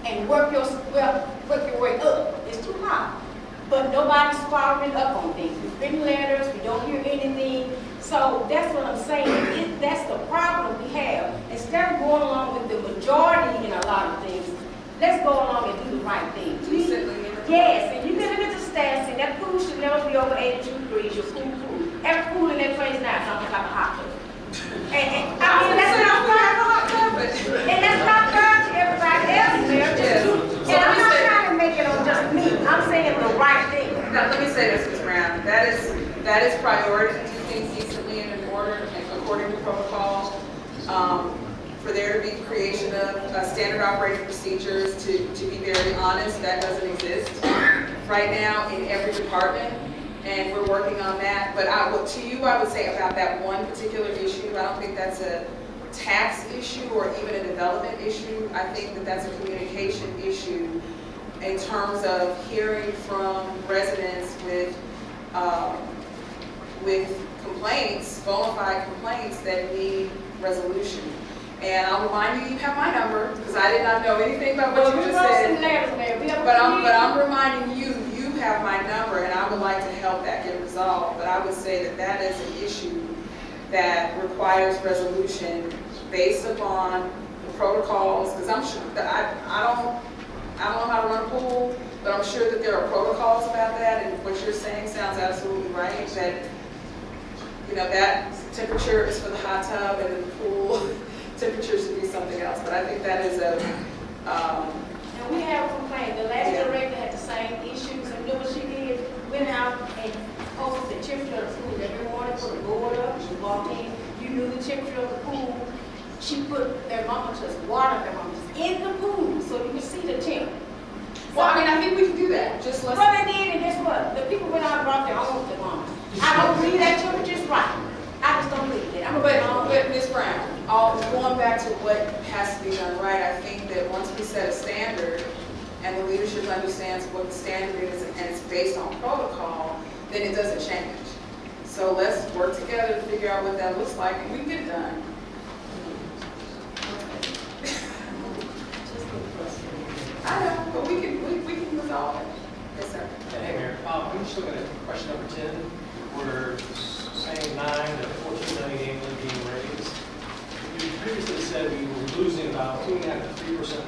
and work your way up. It's too hot. But nobody's following up on things. We've written letters, we don't hear anything. So that's what I'm saying, that's the problem we have. Instead of going along with the majority in a lot of things, let's go along and do the right thing. Decently. Yes, and you can look at the stats, and that pool should never be over 82 degrees, your pool. Every pool in that place now is almost like a hot tub. And I mean, that's not fair, and that's not fair to everybody else there. And I'm not trying to make it on just me, I'm saying the right thing. Now, let me say this, Ms. Brown, that is priority to do things decently and in order and according to protocol. For there to be creation of standard operating procedures, to be very honest, that doesn't exist right now in every department, and we're working on that. But to you, I would say about that one particular issue, I don't think that's a tax issue or even a development issue. I think that that's a communication issue in terms of hearing from residents with complaints, bona fide complaints that need resolution. And I'll remind you, you have my number, because I did not know anything about what you just said. But I'm reminding you, you have my number, and I would like to help that get resolved. But I would say that that is an issue that requires resolution based upon the protocols, because I'm sure that I don't know how to run a pool, but I'm sure that there are protocols about that, and what you're saying sounds absolutely right, that, you know, that temperature is for the hot tub and the pool temperature should be something else, but I think that is a, And we have a complaint, the last director had the same issues, and you know what she did? Went out and posted the temperature of the pool every morning, put a board up, she walked in, you knew the temperature of the pool. She put thermometers, water thermometers in the pool, so you could see the temp. well, I mean, I think we can do that, just let's. Well, they did, and guess what? The people went out and brought their own thermometers. I don't believe that temperature's right. I just don't believe that. But Ms. Brown, going back to what has to be done right, I think that once we set a standard and the leadership understands what the standard is and it's based on protocol, then it doesn't change. So let's work together to figure out what that looks like and we can get it done. I know, but we can resolve it. Yes, sir. Hey, Mayor, I'm just looking at question number 10, where saying 9 to 14 million annually being raised. You previously said we were losing about 2.5 to 3%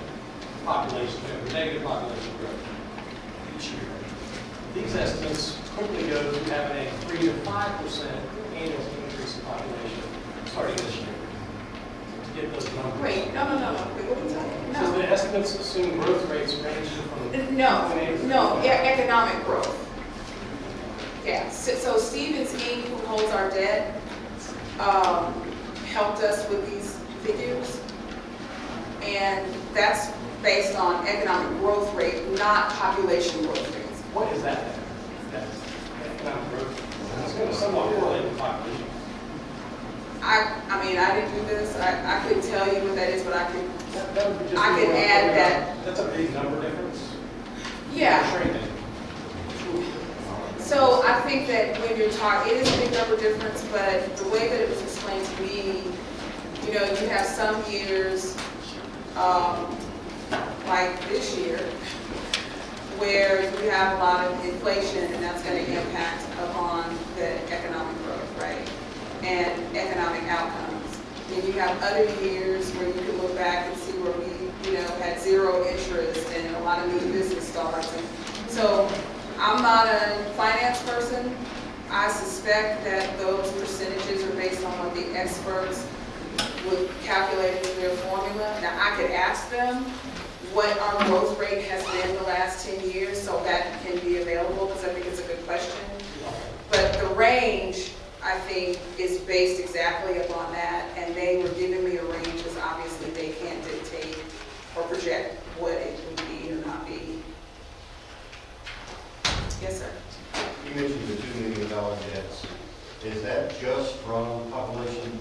population, negative population growth each year. These estimates quickly go to having a 3 to 5% annual increase in population starting this year. To get those numbers. Wait, no. Wait, what are we talking about? So the estimates assume growth rates range from No, economic growth. Yeah, so Stevens Inc., who holds our debt, helped us with these figures. And that's based on economic growth rate, not population growth rates. What is that? That's economic growth. It's going to somewhat correlate with population. I mean, I didn't do this. I couldn't tell you what that is, but I could That would be just I could add that. That's a big number difference. Yeah. Shrinking. So I think that when you're talking, it is a big number difference, but the way that it was explained to me, you know, you have some years, like this year, where you have a lot of inflation and that's going to impact upon the economic growth, right? And economic outcomes. Then you have other years where you can look back and see where we, you know, had zero interest and a lot of new business starts. And so I'm not a finance person. I suspect that those percentages are based on what the experts would calculate in their formula. Now, I could ask them what our growth rate has been the last 10 years, so that can be available, because I think it's a good question. But the range, I think, is based exactly upon that, and they were giving me a range because obviously they can't dictate or project what it would be or not be. Yes, sir. You mentioned the $2 million debts. Is that just from population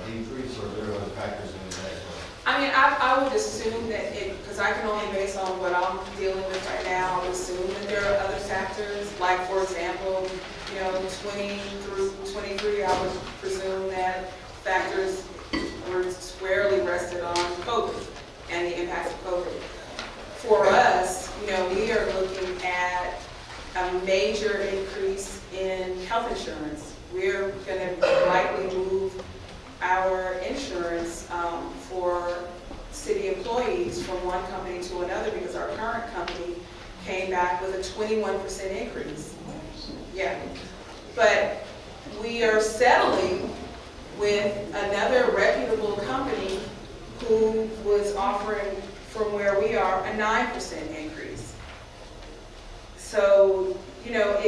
decrease, or are there other factors in that as well? I mean, I would assume that because I can only base on what I'm dealing with right now, I would assume that there are other factors, like, for example, you know, 20 through 23, I would presume that factors were squarely rested on COVID and the impacts of COVID. For us, you know, we are looking at a major increase in health insurance. We're going to our insurance for city employees from one company to another because our current company came back with a 21% increase. Yeah, but we are settling with another reputable company who was offering from where we are a 9% increase. So, you know,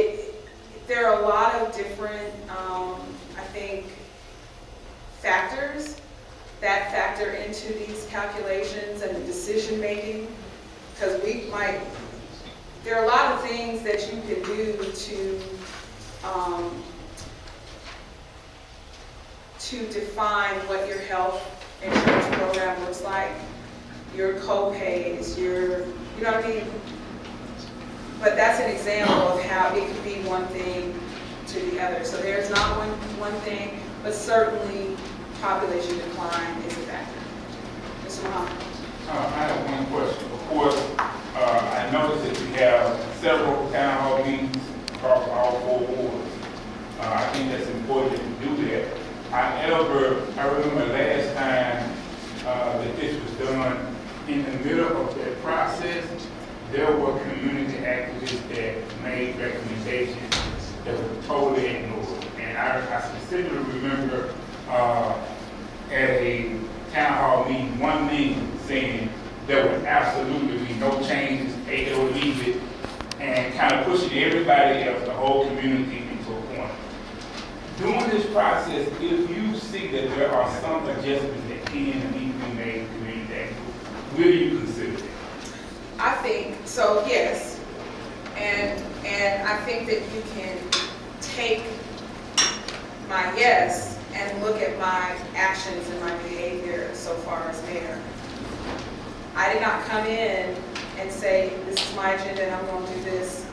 there are a lot of different, I think, factors that factor into these calculations and the decision making, because there are a lot of things that you can do to define what your health insurance program looks like, your co-pays, you know what I mean? But that's an example of how it could be one thing to the other. So there's not one thing, but certainly population decline is a factor. Mr. Muhammad? I have one question. Of course, I noticed that you have several town hall meetings across all 4 wards. I think that's important to do that. However, I remember last time that this was done, in the middle of that process, there were community activists that made recommendations that were totally ignored. And I specifically remember at a town hall meeting, one meeting saying there would absolutely be no changes, take it or leave it, and kind of pushing everybody else, the whole community, into a corner. During this process, if you see that there are some adjustments that can and need to be made in community activities, will you consider that? I think, so yes, and I think that you can take my yes and look at my actions and my behavior so far as mayor. I did not come in and say, this is my agenda and I'm going to do this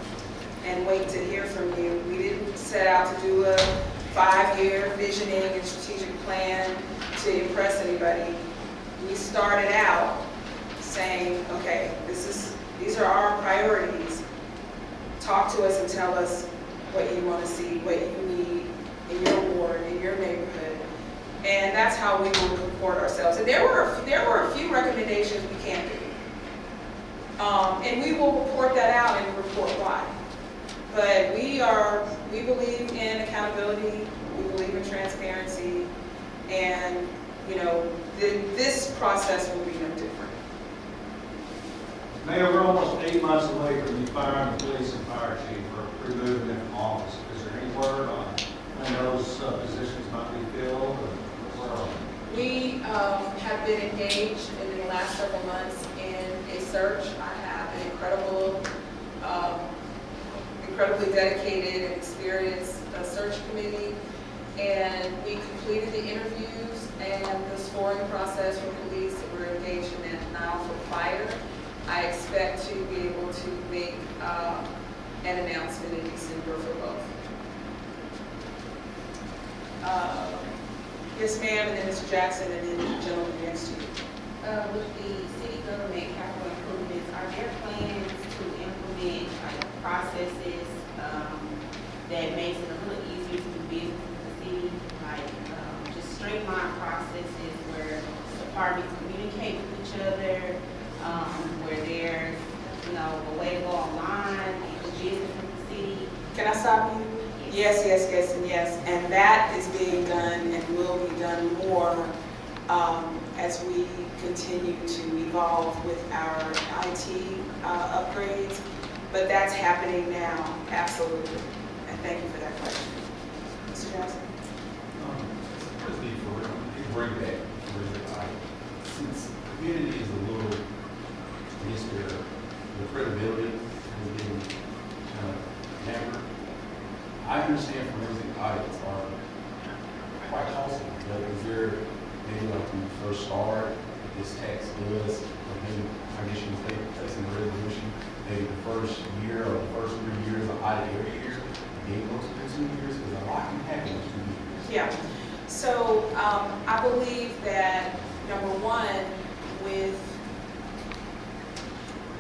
and wait to hear from you. We didn't set out to do a 5-year visioning and strategic plan to impress anybody. We started out saying, okay, these are our priorities. Talk to us and tell us what you want to see, what you need in your ward, in your neighborhood. And that's how we will comport ourselves. And there were a few recommendations we can't do. And we will report that out and report why. But we believe in accountability, we believe in transparency, and you know, this process will be no different. Mayor, we're almost 8 months away from you firing the police and fire chief or removing them from office. Is there any word on when those positions might be filled? Or where are we? We have been engaged in the last several months in a search. I have an incredibly dedicated and experienced search committee, and we completed the interviews and the scoring process for police that we're engaged in now for fire. I expect to be able to make an announcement in December for both. Yes, ma'am, and then Mr. Jackson, and then the gentleman next to you. With the city government capital improvements, are there plans to implement like processes that makes it a little easier to do business with the city, like just streamline processes where departments communicate with each other, where there's a way to go online and do business with the city? Can I stop you? Yes, yes, yes, and yes. And that is being done and will be done more as we continue to evolve with our IT upgrades. But that's happening now, absolutely. And thank you for that question. Mr. Johnson? First thing for real, you bring back since the community is a little, I guess the credibility has been hampered. I understand forensic audits are quite costly, but is there maybe like when you first start, this tax does, or maybe, I guess you would say, that's in the resolution, maybe the first year or the first 3 years of audit every year, maybe those 2 years, because a lot can happen in 2 years. Yeah. So I believe that, number one, with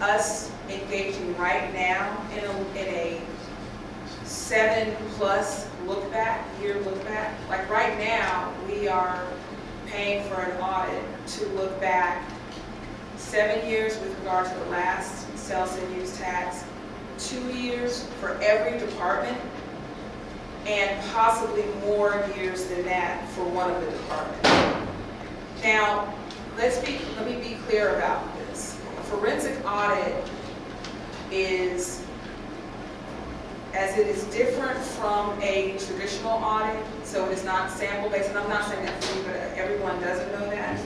us engaging right now in a 7+ year look back, like right now, we are an audit to look back 7 years with regard to the last sales and use tax, 2 years for every department, and possibly more years than that for one of the departments. Now, let me be clear about this. A forensic audit is, as it is different from a traditional audit, so it is not sample-based, and I'm not saying that for you, but everyone doesn't know that.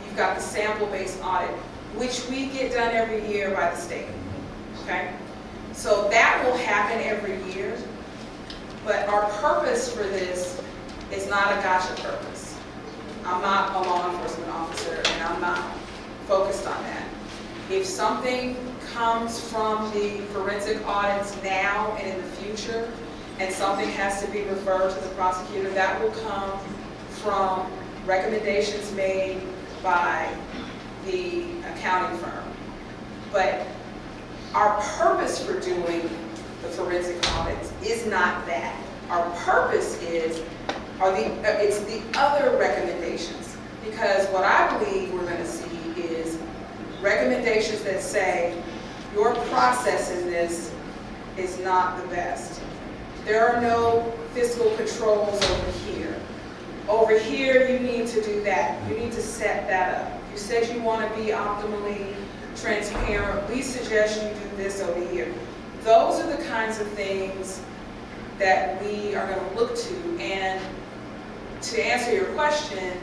You've got the sample-based audit, which we get done every year by the state, okay? So that will happen every year, but our purpose for this is not a gotcha purpose. I'm not a law enforcement officer, and I'm not focused on that. If something comes from the forensic audits now and in the future, and something has to be referred to the prosecutor, that will come from recommendations made by the accounting firm. But our purpose for doing the forensic audits is not that. Our purpose is, it's the other recommendations. Because what I believe we're going to see is recommendations that say, your process in this is not the best. There are no fiscal controls over here. Over here, you need to do that. You need to set that up. You said you want to be optimally transparent. We suggest you do this over here. Those are the kinds of things that we are going to look to. And to answer your question,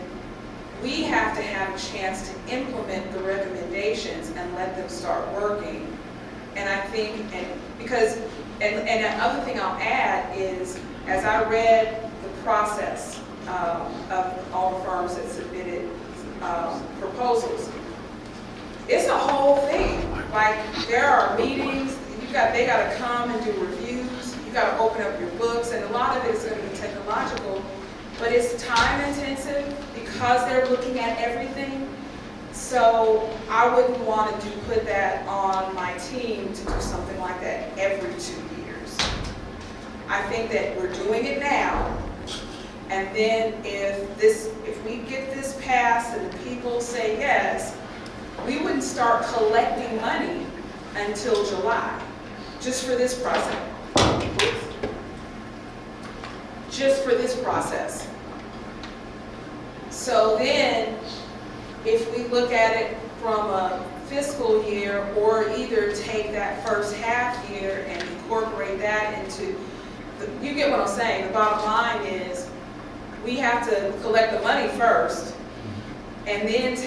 we have to have a chance to implement the recommendations and let them start working. And I think, and another thing I'll add is, as I read the process of all the firms that submitted proposals, it's a whole thing. Like, there are meetings, they got to come and do reviews, you got to open up your books, and a lot of it is going to be technological, but it's time intensive because they're looking at everything. So I wouldn't want to put that on my team to do something like that every 2 years. I think that we're doing it now, and then if we get this passed and the people say yes, we wouldn't start collecting money until July, just for this process. Just for this process. So then, if we look at it from a fiscal year, or either take that first half year and incorporate that into, you get what I'm saying, the bottom line is, we have to collect the money first, and then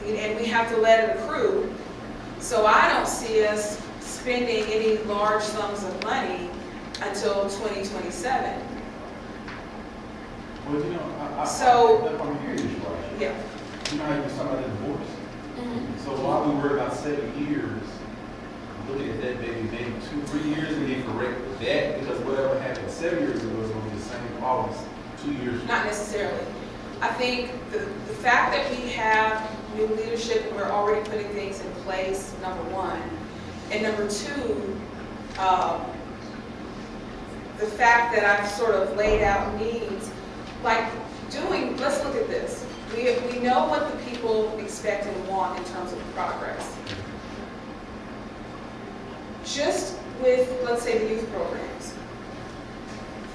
and we have to let it accrue. So I don't see us spending any large sums of money until 2027. Well, you know, So- if I'm hearing this right, Yeah. you know how you talking about the divorce? Mhm. So while we worry about 7 years, looking at that maybe 2-3 years and then correct that, because whatever happened 7 years ago is going to be the same problems 2 years. Not necessarily. I think the fact that we have new leadership and we're already putting things in place, number one. And number two, the fact that I've sort of laid out needs, like let's look at this. We know what the people expect and want in terms of progress. Just with, let's say, the youth programs.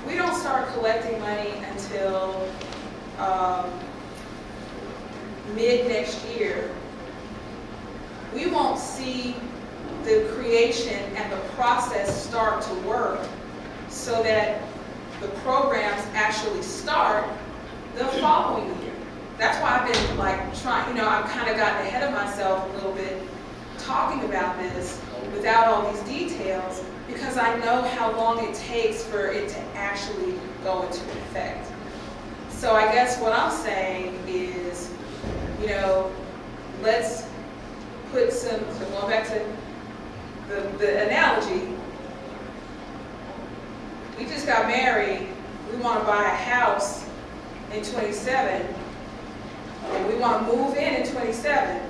We don't start collecting money until mid next year. We won't see the creation and the process start to work so that the programs actually start the following year. That's why I've been I've kind of gotten ahead of myself a little bit talking about this without all these details, because I know how long it takes for it to actually go into effect. So I guess what I'm saying is, let's put so going back to the analogy, we just got married, we want to buy a house in 27, and we want to move in 27.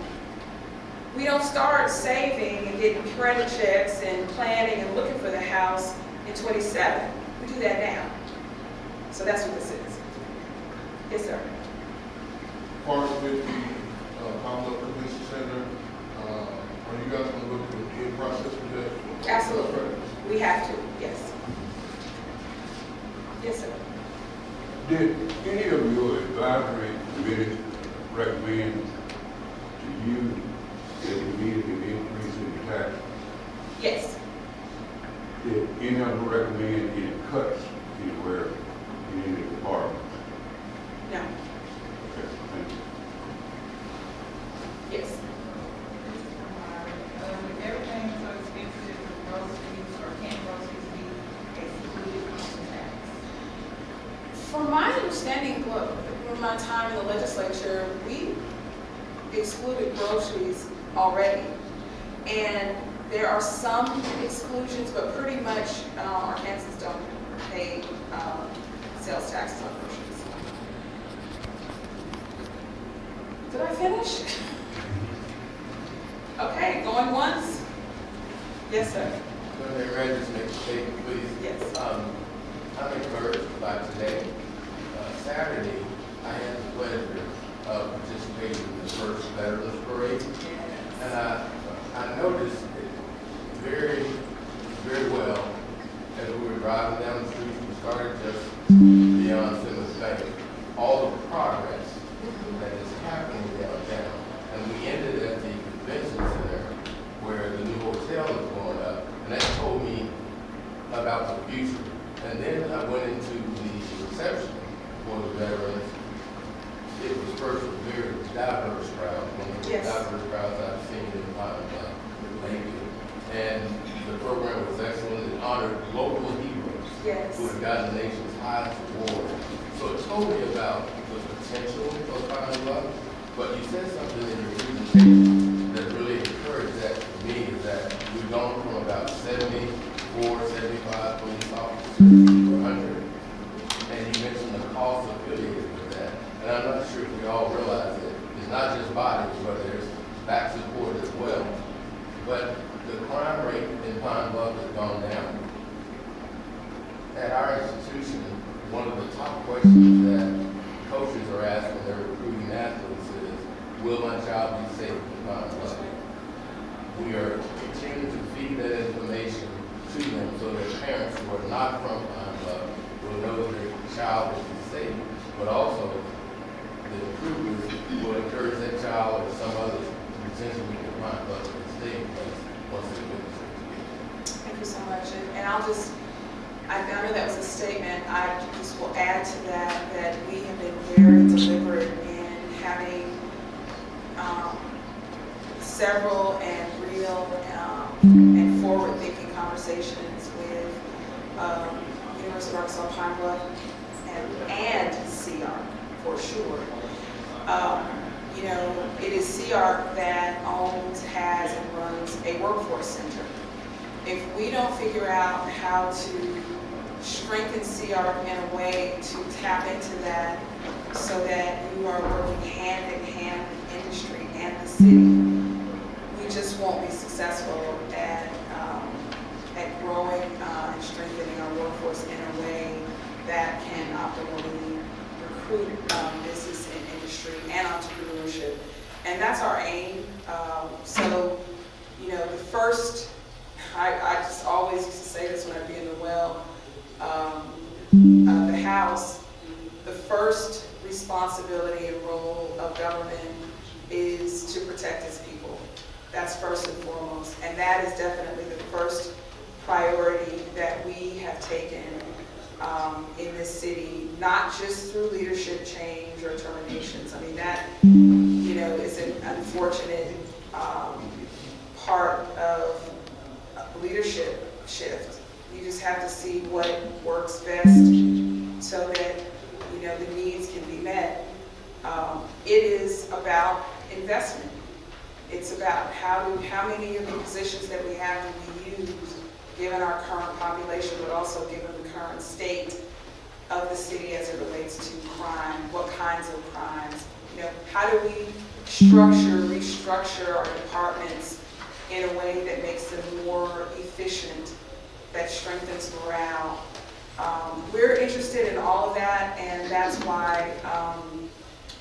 We don't start saving and getting credit checks and planning and looking for the house in 27. We do that now. So that's what this is. Yes, sir. partner with the Pine Bluff Convention Center. Are you guys gonna look at the bid process for that? Absolutely. We have to, yes. Yes, sir. Did any of your advisory committee recommend to you that we needed an increase in the tax? Yes. Did any of them recommend any cuts anywhere in any department? No. Okay, thank you. Yes. With everything so expensive, groceries or can groceries be excluded from the tax? From my understanding, from my time in the legislature, we excluded groceries already. And there are some exclusions, but pretty much Arkansans don't pay sales taxes on groceries. Did I finish? Okay, going once? Yes, sir. When they read this next statement, please. Yes. I'm encouraged by today. Saturday, I had the pleasure of participating in the first Veterans Parade. And I noticed it very, very well as we were driving down the streets. We started just beyond Simmons Bank. All the progress that is happening downtown. And we ended at the convention center where the new hotel is going up. And that told me about the future. And then I went into the reception for the veterans. It was first a very diverse crowd, one of the Yes. diverse crowds I've seen in Pine Bluff lately. And the program was excellent. It honored local heroes Yes. who had gotten the nation's highest award. So it told me about the potential of Pine Bluff. But you said something in your presentation that really encouraged that for me, is that we've gone from about 74, 75 police officers to 100. And you mentioned the cost affiliated with that. And I'm not sure if we all realize that it's not just bodies, but there's back support as well. But the crime rate in Pine Bluff has gone down. At our institution, one of the top questions that coaches are asked when they're recruiting athletes is, will my child be safe in Pine Bluff? We are continuing to feed that information to them so that parents who are not from Pine Bluff will know that their child will be safe, but also the recruiters will encourage that child or some others to potentially get Pine Bluff and stay in place once they're with us. Thank you so much. And I'll just, I know that was a statement. I just will add to that, that we have been very deliberate in having several and real and forward-thinking conversations with University of Arkansas Pine Bluff and CR for sure. You know, it is CR that owns, has, and runs a workforce center. If we don't figure out how to strengthen CR in a way to tap into that so that you are working hand in hand with industry and the city, we just won't be successful at growing and strengthening our workforce in a way that can optimally recruit business and industry and entrepreneurship. And that's our aim. So, you know, the first, I just always used to say this when I'd be in the well, the House, the first responsibility and role of government is to protect its people. That's first and foremost. And that is definitely the first priority that we have taken in this city, not just through leadership change or terminations. I mean, that, you know, is an unfortunate part of leadership shift. You just have to see what works best so that, you know, the needs can be met. It is about investment. It's about how many of the positions that we have do we use given our current population, but also given the current state of the city as it relates to crime, what kinds of crimes. You know, how do we restructure our departments in a way that makes them more efficient, that strengthens morale. We're interested in all of that, and that's why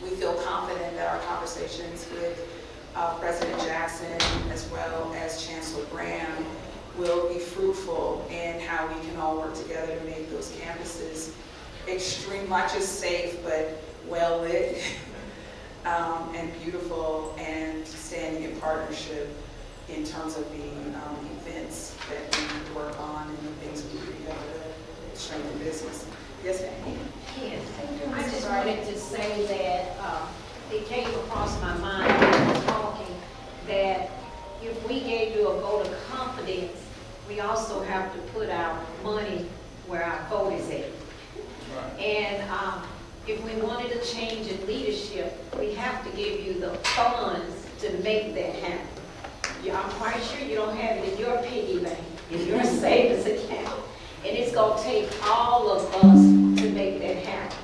we feel confident conversations with President Jackson as well as Chancellor Graham will be fruitful in how we can all work together to make those campuses extreme, not just safe, but well lit and beautiful, and standing in partnership in terms of the events that we work on and the things we do together to strengthen business. Yes, ma'am. Yes, I just wanted to say that it came across my mind when we were talking that if we gave you a vote of confidence, we also have to put our money where our vote is at. And if we wanted a change in leadership, we have to give you the funds to make that happen. I'm quite sure you don't have it in your piggy bank, in your savings account. And it's gonna take all of us to make that happen.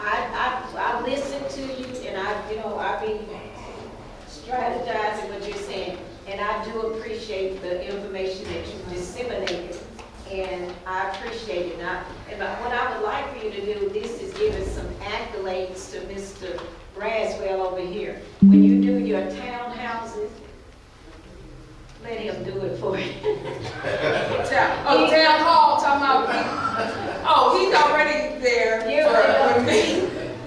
I listen to you, and I've been strategizing what you're saying, and I do appreciate the information that you disseminated, and I appreciate it. And what I would like for you to do, this is give us some accolades to Mr. Braswell over here. When you do your townhouses, let him do it for you. Town hall, talking about, he's already there.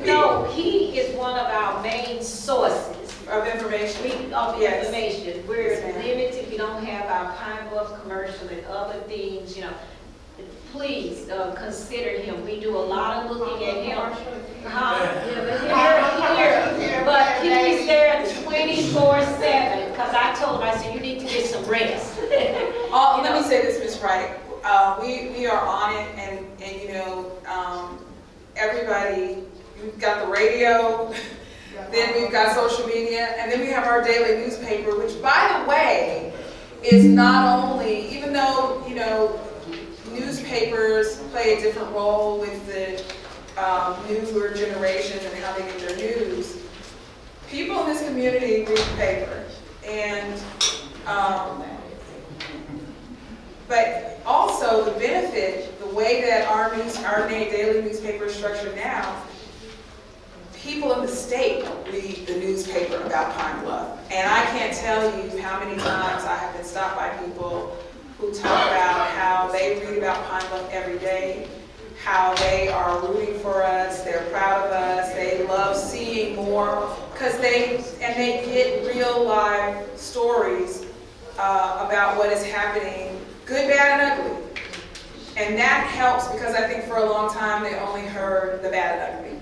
No, he is one of our main sources Of information. of Yes. information. We're Yes, ma'am. limited, we don't have our Pine Bluff commercial and other things, Please consider him. We do a lot of looking at him. But he's there 24/7, because I told him, I said, you need to get some rest. Let me say this, Ms. Wright. We are on it, and everybody, we've got the radio, then we've got social media, and then we have our daily newspaper, which, by the way, is not only, even though, newspapers play a different role with the newer generations and how they get their news, people in this community read the paper. And but also the benefit, the way that our daily newspaper is structured now, people in the state read the newspaper about Pine Bluff. And I can't tell you how many times I have been stopped by people who talk about how they read about Pine Bluff every day, how they are rooting for us, they're proud of us, they love seeing more, because they get real live stories about what is happening, good, bad, and ugly. And that helps, because I think for a long time they only heard the bad and ugly.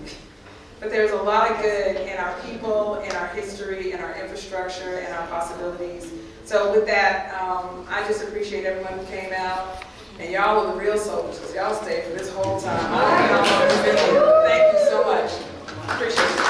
But there's a lot of good in our people, in our history, in our infrastructure, and our possibilities. So with that, I just appreciate everyone who came out. And y'all are the real soldiers, because y'all stayed for this whole time. I don't know how long it's been. Thank you so much. Appreciate it.